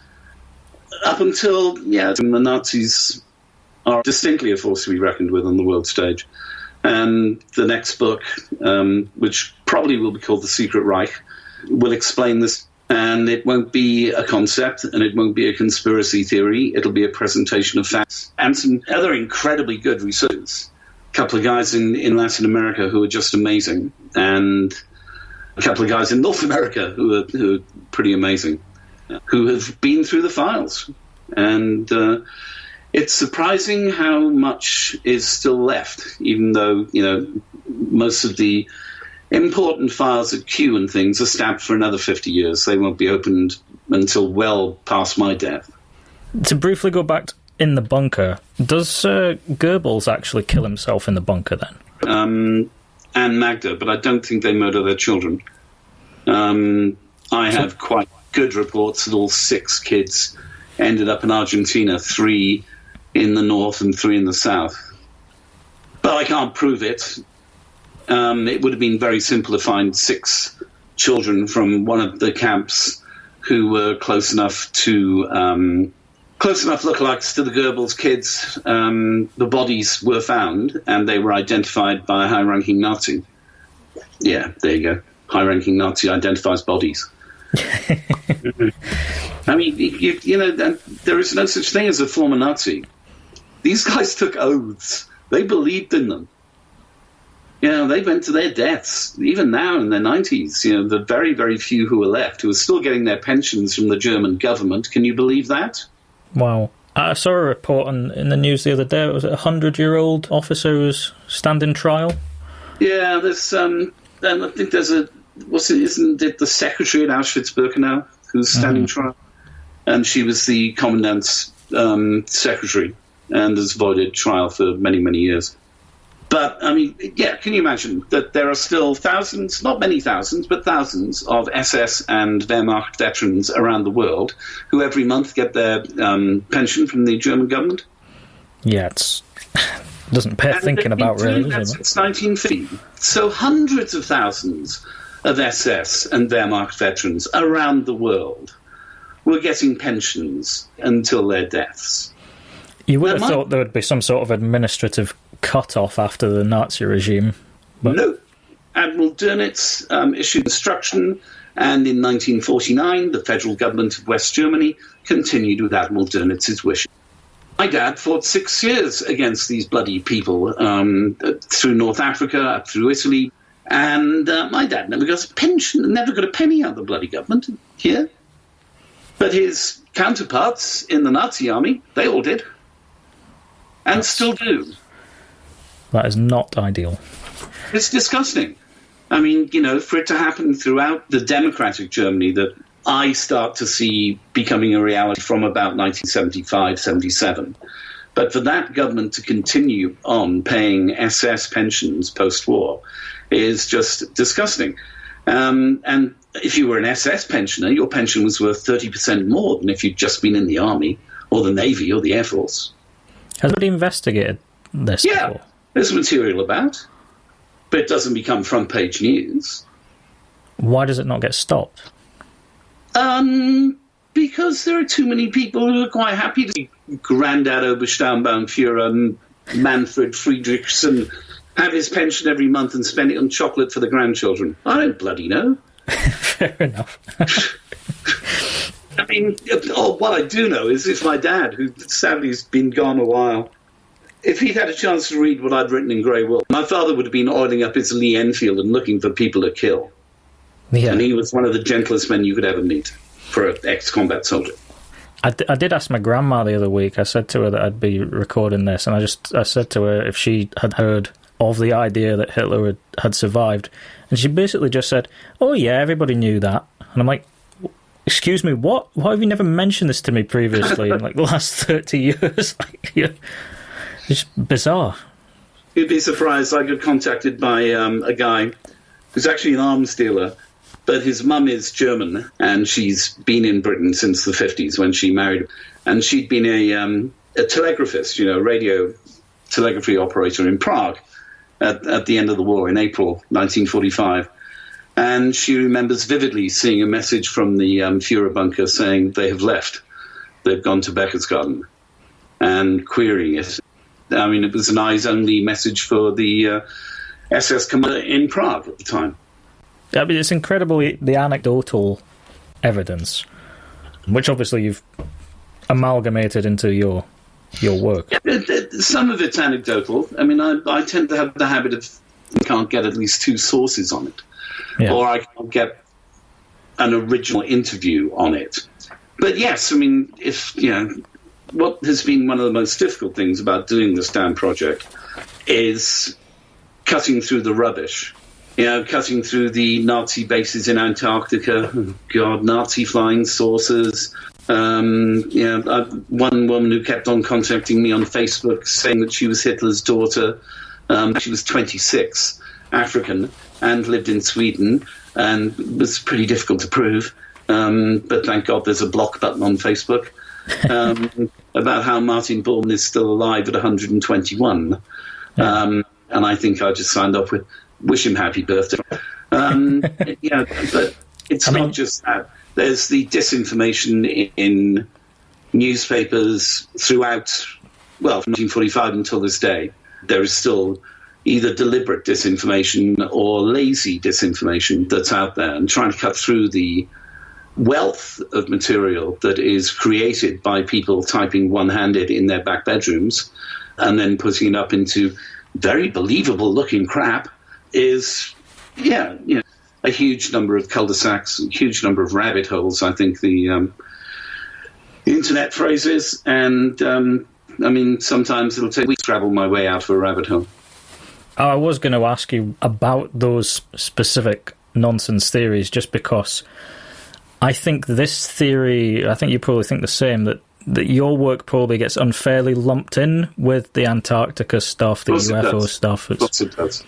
up until, the Nazis are distinctly a force to be reckoned with on the world stage. And the next book, which probably will be called The Secret Reich, will explain this. And it won't be a concept, and it won't be a conspiracy theory. It'll be a presentation of facts and some other incredibly good researchers. A couple of guys in Latin America who are just amazing, and a couple of guys in North America who are pretty amazing, who have been through the files. And it's surprising how much is still left, even though, most of the important files at Kew and things are stabbed for another 50 years. They won't be opened until well past my death. To briefly go back in the bunker, does Goebbels actually kill himself in the bunker then? And Magda, but I don't think they murder their children. I have quite good reports that all 6 kids ended up in Argentina, 3 in the north and 3 in the south. But I can't prove it. It would have been very simple to find 6 children from one of the camps who were close enough lookalikes to the Goebbels kids. The bodies were found, and they were identified by a high-ranking Nazi. Yeah, there you go. High-ranking Nazi identifies bodies. I mean, you know, there is no such thing as a former Nazi. These guys took oaths. They believed in them. You know, they went to their deaths, even now in their 90s. You know, the very, very few who are left, who are still getting their pensions from the German government. Can you believe that? Wow. I saw a report in the news the other day. Was it a 100-year-old officer who's standing trial? Yeah, there's I think there's isn't it the secretary at Auschwitz-Birkenau who's standing trial? And she was the commandant's secretary and has avoided trial for many, many years. But, I mean, yeah, can you imagine that there are still thousands, not many thousands, but thousands of SS and Wehrmacht veterans around the world who every month get their pension from the German government? Yeah, it doesn't pay thinking about, really, does it? Since 1950. So hundreds of thousands of SS and Wehrmacht veterans around the world were getting pensions until their deaths. You would have thought there would be some sort of administrative cut-off after the Nazi regime. But no. Admiral Dönitz issued instruction, and in 1949, the federal government of West Germany continued with Admiral Dönitz's wish. My dad fought 6 years against these bloody people through North Africa, up through Italy, and my dad never got a pension, never got a penny out of the bloody government here. But his counterparts in the Nazi army, they all did. And still do. That is not ideal. It's disgusting. I mean, you know, for it to happen throughout the democratic Germany that I start to see becoming a reality from about 1975, 77. But for that government to continue on paying SS pensions post-war is just disgusting. And if you were an SS pensioner, your pension was worth 30% more than if you'd just been in the army or the Navy or the Air Force. Has anybody investigated this before? There's material about, but it doesn't become front-page news. Why does it not get stopped? Because there are too many people who are quite happy to be Grandad Obersturmbannführer Manfred Friedrichsen, have his pension every month and spend it on chocolate for the grandchildren. I don't bloody know. Fair enough. I mean, what I do know is if my dad, who sadly has been gone a while, if he'd had a chance to read what I'd written in Grey Wolf, my father would have been oiling up his Lee Enfield and looking for people to kill. Yeah. And he was one of the gentlest men you could ever meet for an ex-combat soldier. I did ask my grandma the other week. I said to her that I'd be recording this, and I said to her if she had heard of the idea that Hitler had survived, and she basically just said, "Oh yeah, everybody knew that." And I'm like, "Excuse me, what? Why have you never mentioned this to me previously in like the last 30 years?" It's bizarre. You'd be surprised. I got contacted by a guy who's actually an arms dealer, but his mum is German, and she's been in Britain since the 50s when she married. And she'd been a telegraphist, radio telegraphy operator in Prague at the end of the war in April 1945. And she remembers vividly seeing a message from the Führer bunker saying they have left. They've gone to Berchtesgaden, and querying it. I mean, it was an eyes-only message for the SS commander in Prague at the time. I mean, it's incredible, the anecdotal evidence, which obviously you've amalgamated into your work. Some of it's anecdotal. I mean, I tend to have the habit of I can't get at least two sources on it, or I can't get an original interview on it. But yes, I mean, what has been one of the most difficult things about doing this damn project is cutting through the rubbish. Cutting through the Nazi bases in Antarctica, Nazi flying saucers. One woman who kept on contacting me on Facebook saying that she was Hitler's daughter. She was 26, African, and lived in Sweden. and it was pretty difficult to prove. But thank God there's a block button on Facebook about how Martin Bormann is still alive at 121. And I think I just signed off with, wish him happy birthday. But it's not just that. There's the disinformation in newspapers throughout, from 1945 until this day. There is still either deliberate disinformation or lazy disinformation that's out there, and trying to cut through the wealth of material that is created by people typing one-handed in their back bedrooms and then putting it up into very believable-looking crap is, a huge number of cul-de-sacs, a huge number of rabbit holes, I think the internet phrase is. And, sometimes it'll take weeks to travel my way out of a rabbit hole. I was going to ask you about those specific nonsense theories, just because I think this theory, I think you probably think the same, that your work probably gets unfairly lumped in with the Antarctica stuff, the UFO stuff. Of course it does.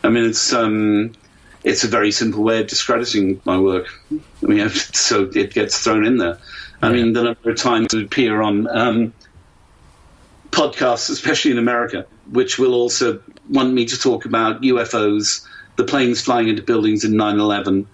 I mean, it's a very simple way of discrediting my work. I mean, so it gets thrown in there. I mean, the number of times it appear on podcasts, especially in America, which will also want me to talk about UFOs, the planes flying into buildings in 9/11.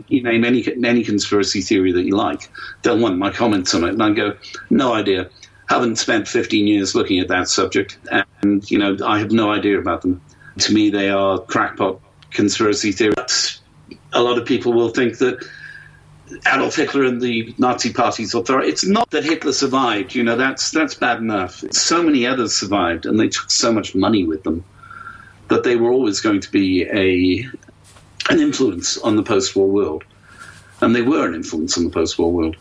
You name any conspiracy theory that you like, they'll want my comments on it. And I go, no idea. Haven't spent 15 years looking at that subject, and, I have no idea about them. To me, they are crackpot conspiracy theories. A lot of people will think that Adolf Hitler and the Nazi Party's authority, it's not that Hitler survived, that's bad enough. So many others survived, and they took so much money with them that they were always going to be an influence on the post-war world. And they were an influence on the post-war world.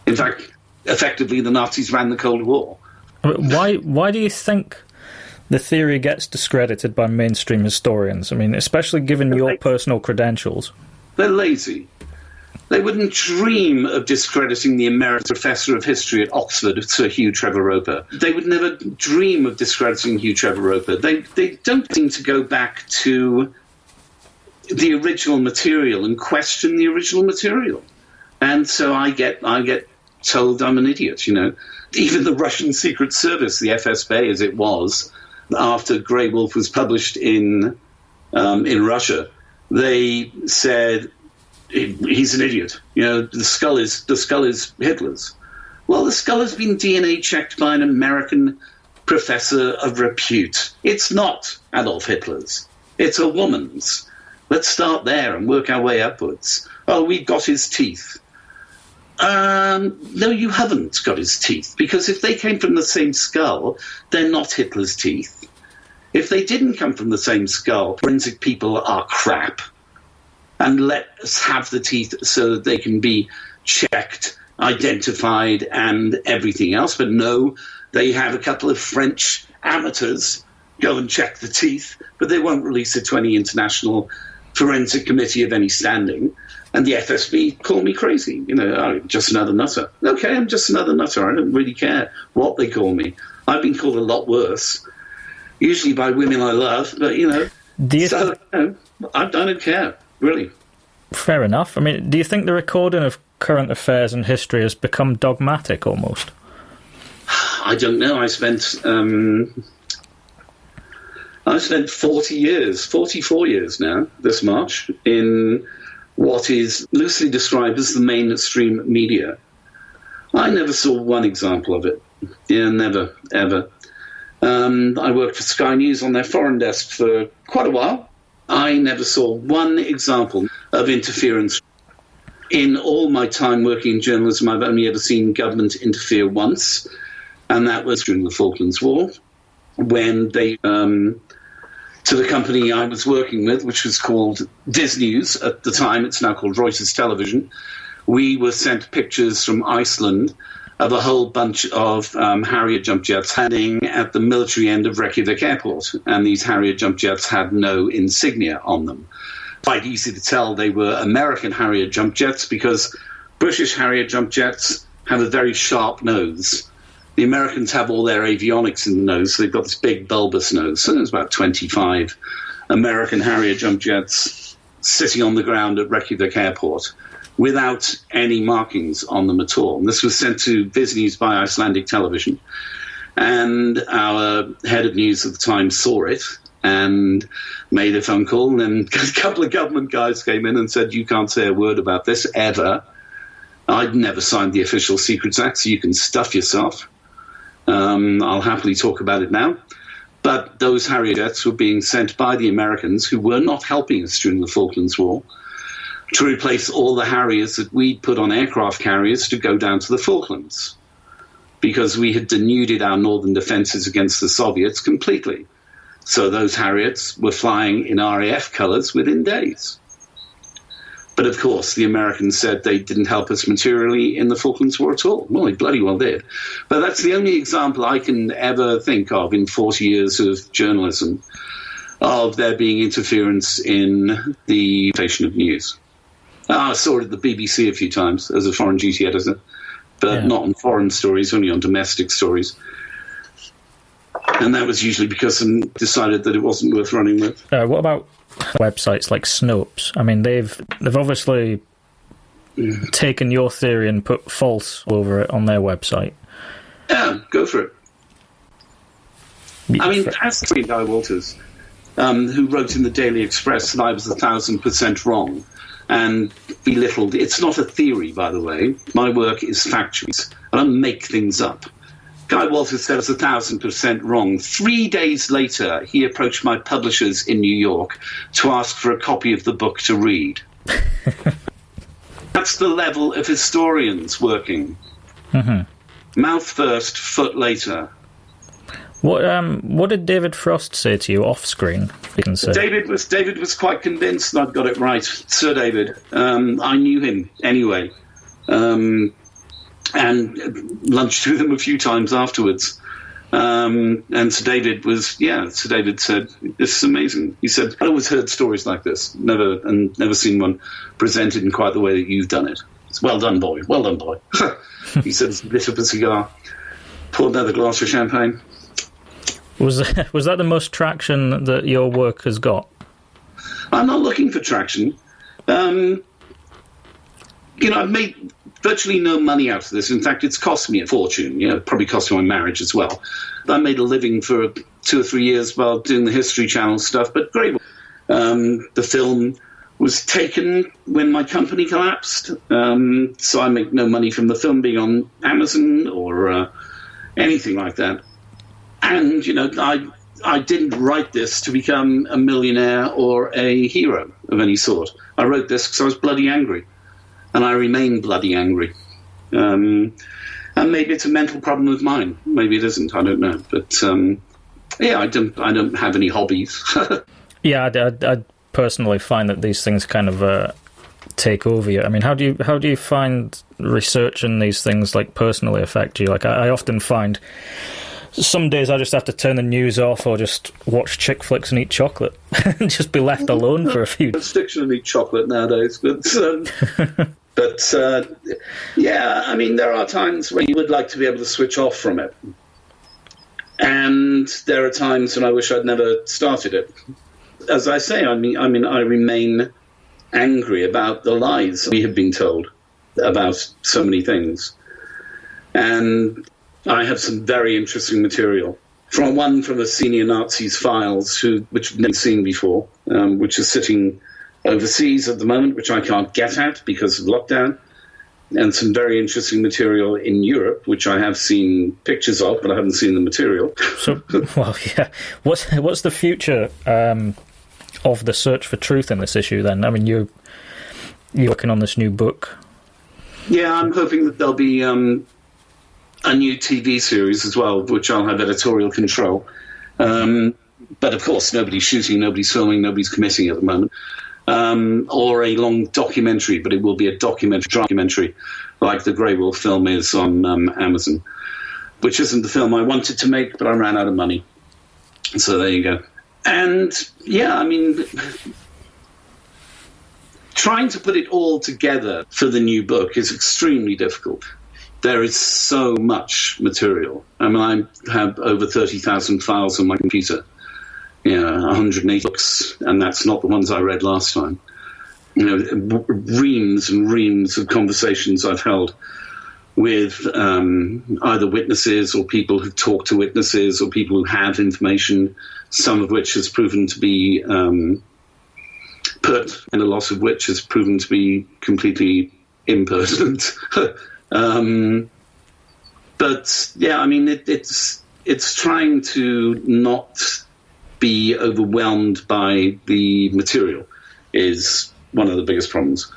In fact, effectively, the Nazis ran the Cold War. Why do you think the theory gets discredited by mainstream historians? I mean, especially given your personal credentials. They're lazy. They wouldn't dream of discrediting the American professor of history at Oxford, Sir Hugh Trevor Roper. They would never dream of discrediting Hugh Trevor Roper. They don't seem to go back to the original material and question the original material. And so I get told I'm an idiot, Even the Russian Secret Service, the FSB as it was, after Grey Wolf was published in Russia, they said he's an idiot. The skull is Hitler's. Well, the skull has been DNA checked by an American professor of repute. It's not Adolf Hitler's. It's a woman's. Let's start there and work our way upwards. Oh, we got his teeth. No, you haven't got his teeth, because if they came from the same skull, they're not Hitler's teeth. If they didn't come from the same skull, forensic people are crap. And let us have the teeth so that they can be checked, identified, and everything else. But no, they have a couple of French amateurs go and check the teeth, but they won't release it to any international forensic committee of any standing. And the FSB call me crazy. I'm just another nutter. Okay, I'm just another nutter. I don't really care what they call me. I've been called a lot worse, usually by women I love, but, I don't care. Really. Fair enough. I mean, do you think the recording of current affairs and history has become dogmatic almost? I don't know. I spent 44 years now, this March, in what is loosely described as the mainstream media. I never saw one example of it. Yeah, never, ever. I worked for Sky News on their foreign desk for quite a while. I never saw one example of interference. In all my time working in journalism, I've only ever seen government interfere once, and that was during the Falklands War, when they, to the company I was working with, which was called Viz News at the time, it's now called Reuters Television, we were sent pictures from Iceland of a whole bunch of Harrier jump jets landing at the military end of Reykjavik Airport, and these Harrier jump jets had no insignia on them. Quite easy to tell they were American Harrier jump jets, because British Harrier jump jets have a very sharp nose. The Americans have all their avionics in the nose, so they've got this big bulbous nose. So there's about 25 American Harrier jump jets sitting on the ground at Reykjavik Airport without any markings on them at all. And this was sent to Business by Icelandic television. And our head of news at the time saw it and made a phone call. And then a couple of government guys came in and said, you can't say a word about this ever. I'd never signed the Official Secrets Act, so you can stuff yourself. I'll happily talk about it now. But those Harrier jets were being sent by the Americans, who were not helping us during the Falklands War, to replace all the Harriers that we'd put on aircraft carriers to go down to the Falklands, because we had denuded our northern defenses against the Soviets completely. So those Harriers were flying in RAF colours within days. But of course, the Americans said they didn't help us materially in the Falklands War at all. Well, they bloody well did. But that's the only example I can ever think of in 40 years of journalism of there being interference in the presentation of news. I saw it at the BBC a few times as a foreign duty editor, but not on foreign stories, only on domestic stories. And that was usually because I decided that it wasn't worth running with. What about websites like Snopes? I mean, they've obviously taken your theory and put false over it on their website. Yeah, go for it. I mean, as Guy Walters, who wrote in the Daily Express that I was 1,000% wrong and belittled. It's not a theory, by the way. My work is factual. I don't make things up. Guy Walters said I was 1,000% wrong. 3 days later, he approached my publishers in New York to ask for a copy of the book to read. That's the level of historians working. Mm-hmm. Mouth first, foot later. What did David Frost say to you off screen? You can say. David was quite convinced that I'd got it right. Sir David. I knew him anyway. And lunched with him a few times afterwards. And Sir David said, this is amazing. He said, I'd always heard stories like this, never seen one presented in quite the way that you've done it. It's well done, boy. Well done, boy. He said, lit up a cigar, poured another glass of champagne. Was that the most traction that your work has got? I'm not looking for traction. I've made virtually no money out of this. In fact, it's cost me a fortune. It probably cost me my marriage as well. I made a living for 2 or 3 years while doing the History Channel stuff, but great. The film was taken when my company collapsed, so I make no money from the film being on Amazon or anything like that. And, I didn't write this to become a millionaire or a hero of any sort. I wrote this because I was bloody angry. And I remain bloody angry. And maybe it's a mental problem of mine. Maybe it isn't. I don't know. But I don't have any hobbies. Yeah, I personally find that these things kind of take over you. I mean, how do you find researching these things like personally affect you? Like I often find some days I just have to turn the news off or just watch chick flicks and eat chocolate and just be left alone for a few days. Stiction and eat chocolate nowadays, but. I mean, there are times when you would like to be able to switch off from it. And there are times when I wish I'd never started it. As I say, I remain angry about the lies we have been told about so many things. And I have some very interesting material. From the senior Nazis' files, which I've never seen before, which is sitting overseas at the moment, which I can't get at because of lockdown, and some very interesting material in Europe, which I have seen pictures of, but I haven't seen the material. So, well, yeah. What's the future of the search for truth in this issue, then? I mean, you're working on this new book. Yeah, I'm hoping that there'll be a new TV series as well, which I'll have editorial control. But, of course, nobody's shooting, nobody's filming, nobody's committing at the moment. Or a long documentary, but it will be a documentary like the Grey Wolf film is on Amazon, which isn't the film I wanted to make, but I ran out of money. So there you go. And, trying to put it all together for the new book is extremely difficult. There is so much material. I mean, I have over 30,000 files on my computer. 180 books, and that's not the ones I read last time. reams and reams of conversations I've held with either witnesses or people who've talked to witnesses or people who have information, some of which has proven to be pert, and a lot of which has proven to be completely impertinent. But yeah, I mean, it's trying to not be overwhelmed by the material is one of the biggest problems,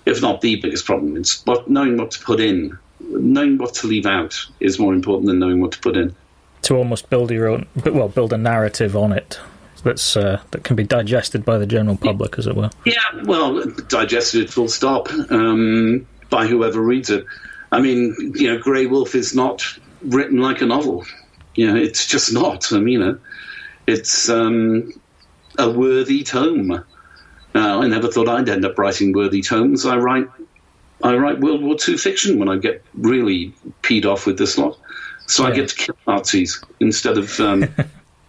if not the biggest problem. It's knowing what to put in. Knowing what to leave out is more important than knowing what to put in. To almost build a narrative on it that can be digested by the general public, as it were. Yeah, well, digested full stop by whoever reads it. I mean, Grey Wolf is not written like a novel. It's just not. I mean, it's a worthy tome. I never thought I'd end up writing worthy tomes. I write World War II fiction when I get really peed off with this lot. So I get to kill Nazis instead of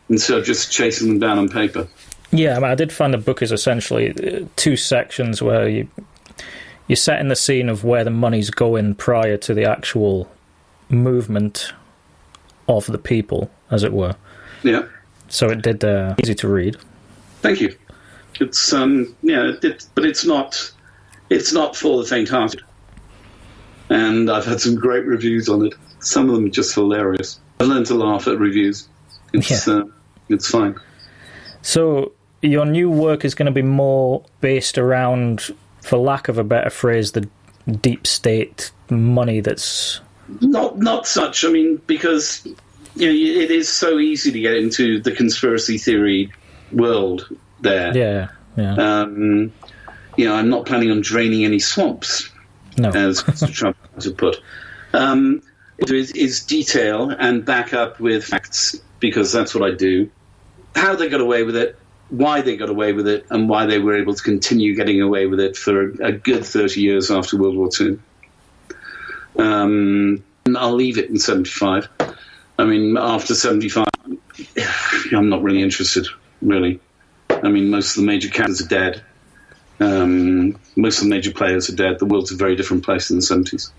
just chasing them down on paper. Yeah, I mean, I did find the book is essentially two sections where you're setting the scene of where the money's going prior to the actual movement of the people, as it were. Yeah. So it did easy to read. Thank you. It's but it's not for the faint-hearted. And I've had some great reviews on it. Some of them are just hilarious. I've learned to laugh at reviews. It's fine. So your new work is going to be more based around, for lack of a better phrase, the deep state money that's... Not such. I mean, because it is so easy to get into the conspiracy theory world there. Yeah. I'm not planning on draining any swamps, as Mr. Trump has put. It is detail and back up with facts, because that's what I do. How they got away with it, why they got away with it, and why they were able to continue getting away with it for a good 30 years after World War II. And I'll leave it in 75. I mean, after 75, I'm not really interested, really. I mean, most of the major characters are dead. Most of the major players are dead. The world's a very different place in the 70s.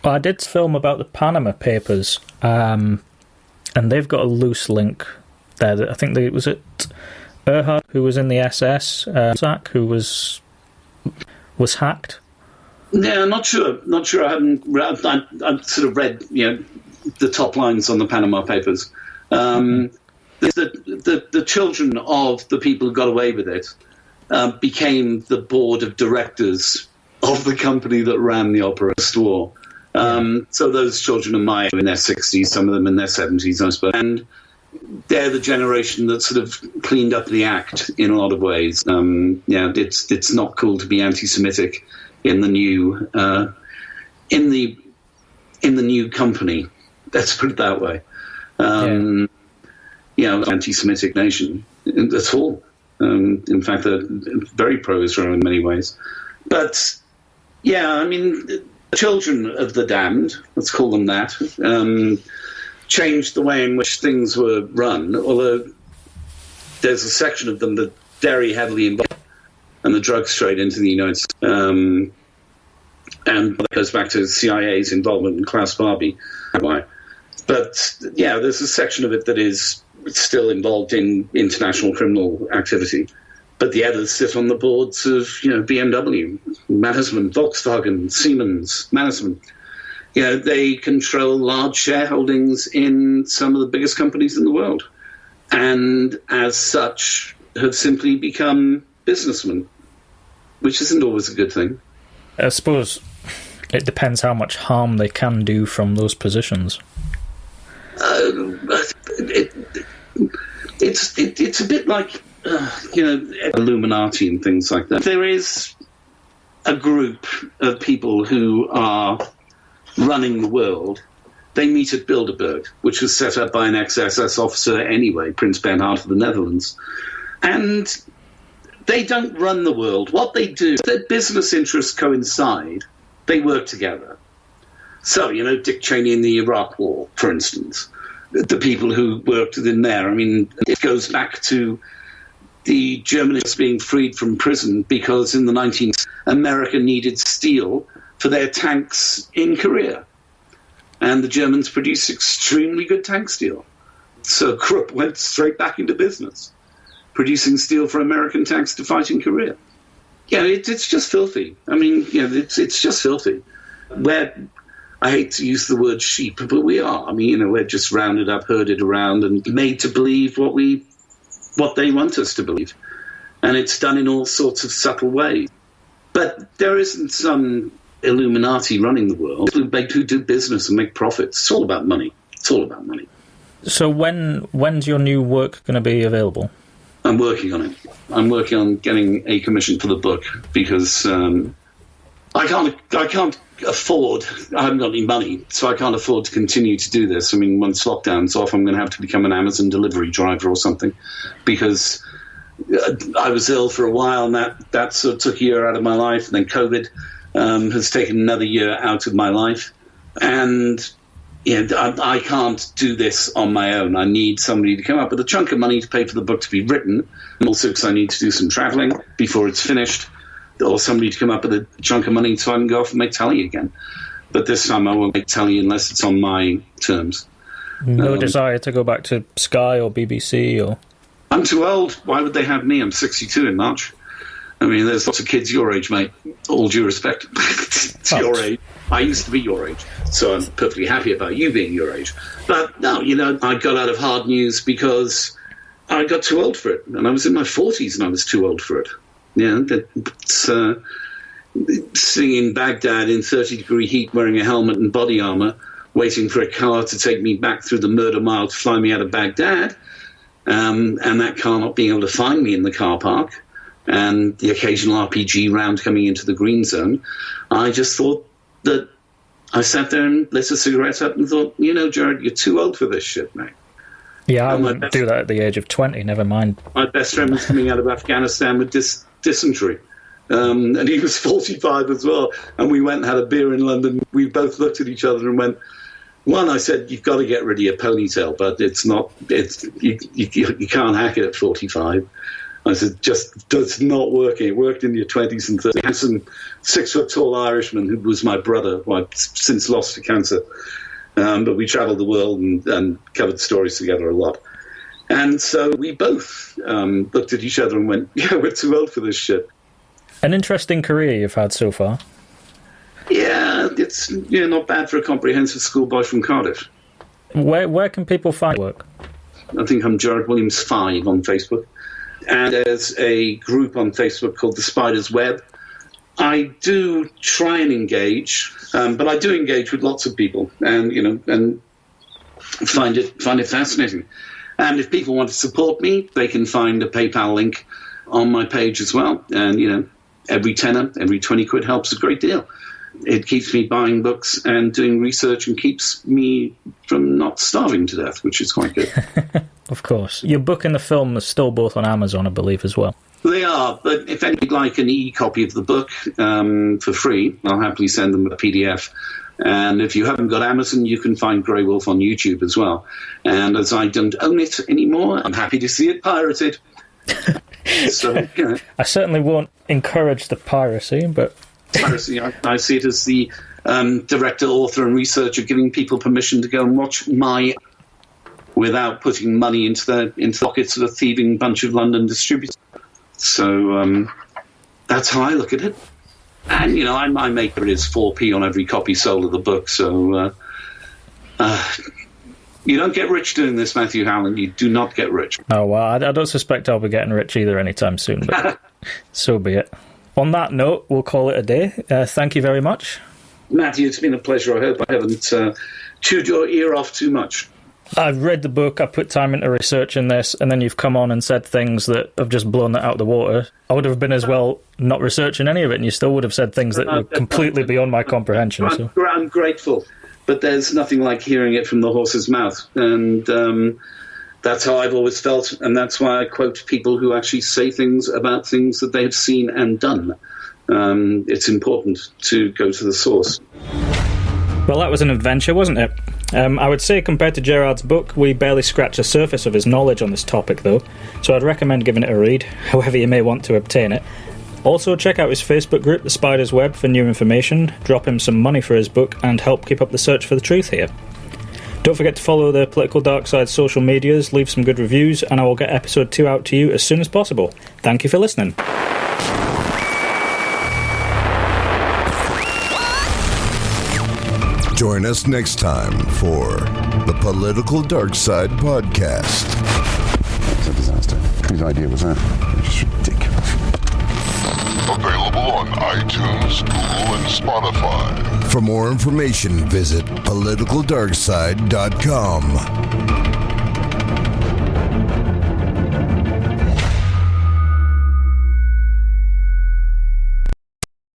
Well, I did film about the Panama Papers, and they've got a loose link there. I think was it Gerhard, who was in the SS, Zach, who was hacked. Yeah, I'm not sure. I haven't. I've sort of read, the top lines on the Panama Papers. The children of the people who got away with it became the board of directors of the company that ran the opera War. So those children are in their 60s, some of them in their 70s, I suppose. And they're the generation that sort of cleaned up the act in a lot of ways. It's not cool to be anti-Semitic in the new new company. Let's put it that way. Anti-Semitic nation at all. In fact, they're very pro-Israel in many ways. But I mean, the children of the damned, let's call them that, changed the way in which things were run, although there's a section of them that very heavily involved and the drugs trade into the United States. And that goes back to CIA's involvement in Klaus Barbie. But, there's a section of it that is still involved in international criminal activity. But the others sit on the boards of, BMW, Mannesmann, Volkswagen, Siemens, Mannesmann. They control large shareholdings in some of the biggest companies in the world. And as such, have simply become businessmen, which isn't always a good thing. I suppose it depends how much harm they can do from those positions. It's a bit like, Illuminati and things like that. There is a group of people who are running the world. They meet at Bilderberg, which was set up by an ex-SS officer anyway, Prince Bernhard of the Netherlands. And they don't run the world. What they do, their business interests coincide. They work together. So, Dick Cheney in the Iraq War, for instance, the people who worked in there, I mean, it goes back to the Germans being freed from prison because in the 19th, America needed steel for their tanks in Korea. And the Germans produced extremely good tank steel. So Krupp went straight back into business, producing steel for American tanks to fight in Korea. Yeah, it's just filthy. I mean, it's just filthy. I hate to use the word sheep, but we are. I mean, we're just rounded up, herded around, and made to believe what they want us to believe. And it's done in all sorts of subtle ways. But there isn't some Illuminati running the world who do business and make profits. It's all about money. It's all about money. So when's your new work going to be available? I'm working on it. I'm working on getting a commission for the book because I can't afford. I haven't got any money, so I can't afford to continue to do this. I mean, once lockdown's off, I'm going to have to become an Amazon delivery driver or something, because I was ill for a while, and that sort of took a year out of my life, and then COVID has taken another year out of my life, and I can't do this on my own. I need somebody to come up with a chunk of money to pay for the book to be written, and also because I need to do some traveling before it's finished, or somebody to come up with a chunk of money so I can go off and make telly again. But this time I won't make telly unless it's on my terms. No desire to go back to Sky or BBC or... I'm too old. Why would they have me? I'm 62 in March. I mean, there's lots of kids your age, mate. All due respect to your age. I used to be your age, so I'm perfectly happy about you being your age. But no, I got out of hard news because I got too old for it. And I was in my 40s and I was too old for it. Sitting in Baghdad in 30-degree heat wearing a helmet and body armour, waiting for a car to take me back through the murder mile to fly me out of Baghdad, and that car not being able to find me in the car park, and the occasional RPG round coming into the green zone, I just thought that I sat there and lit a cigarette up and thought, Gerard, you're too old for this shit, mate. Yeah, I wouldn't do that at the age of 20, never mind. My best friend was coming out of Afghanistan with dysentery. And he was 45 as well. And we went and had a beer in London. We both looked at each other and went, one, I said, you've got to get rid of your ponytail, but you can't hack it at 45. I said, it's not working. It worked in your 20s and 30s. Handsome, 6-foot-tall Irishman who was my brother, who I've since lost to cancer. But we travelled the world and covered stories together a lot. And so we both looked at each other and went, yeah, we're too old for this shit. An interesting career you've had so far. Yeah, it's not bad for a comprehensive schoolboy from Cardiff. Where can people find work? I think I'm Gerrard Williams 5 on Facebook. And there's a group on Facebook called The Spider's Web. I do try and engage, but I do engage with lots of people, and find it fascinating. And if people want to support me, they can find a PayPal link on my page as well. And every tenner, every 20 quid helps a great deal. It keeps me buying books and doing research and keeps me from not starving to death, which is quite good. Of course. Your book and the film are still both on Amazon, I believe, as well. They are, but if anybody'd like an e-copy of the book for free, I'll happily send them a PDF. And if you haven't got Amazon, you can find Grey Wolf on YouTube as well. And as I don't own it anymore, I'm happy to see it pirated. So, I certainly won't encourage the piracy, but... Piracy, I see it as the director, author and researcher giving people permission to go and watch my... without putting money into the pockets of a thieving bunch of London distributors. So that's how I look at it. And, I make it is 4p on every copy sold of the book. So you don't get rich doing this, Matthew Howland. You do not get rich. Oh, well, I don't suspect I'll be getting rich either anytime soon, but so be it. On that note, we'll call it a day. Thank you very much. Matthew, it's been a pleasure. I hope I haven't chewed your ear off too much. I've read the book, I put time into researching this, and then you've come on and said things that have just blown that out of the water. I would have been as well not researching any of it, and you still would have said things that were completely beyond my comprehension. So. I'm grateful, but there's nothing like hearing it from the horse's mouth, and that's how I've always felt, and that's why I quote people who actually say things about things that they have seen and done. It's important to go to the source. Well, that was an adventure, wasn't it? I would say compared to Gerard's book, we barely scratch the surface of his knowledge on this topic though, so I'd recommend giving it a read, however you may want to obtain it. Also, check out his Facebook group, The Spider's Web, for new information, drop him some money for his book, and help keep up the search for the truth here. Don't forget to follow the Political Dark Side social medias, leave some good reviews, and I will get episode 2 out to you as soon as possible. Thank you for listening. Join us next time for the Political Dark Side Podcast. It's a disaster. Whose idea was that? It's just ridiculous. Available on iTunes, Google, and Spotify. For more information, visit politicaldarkside.com.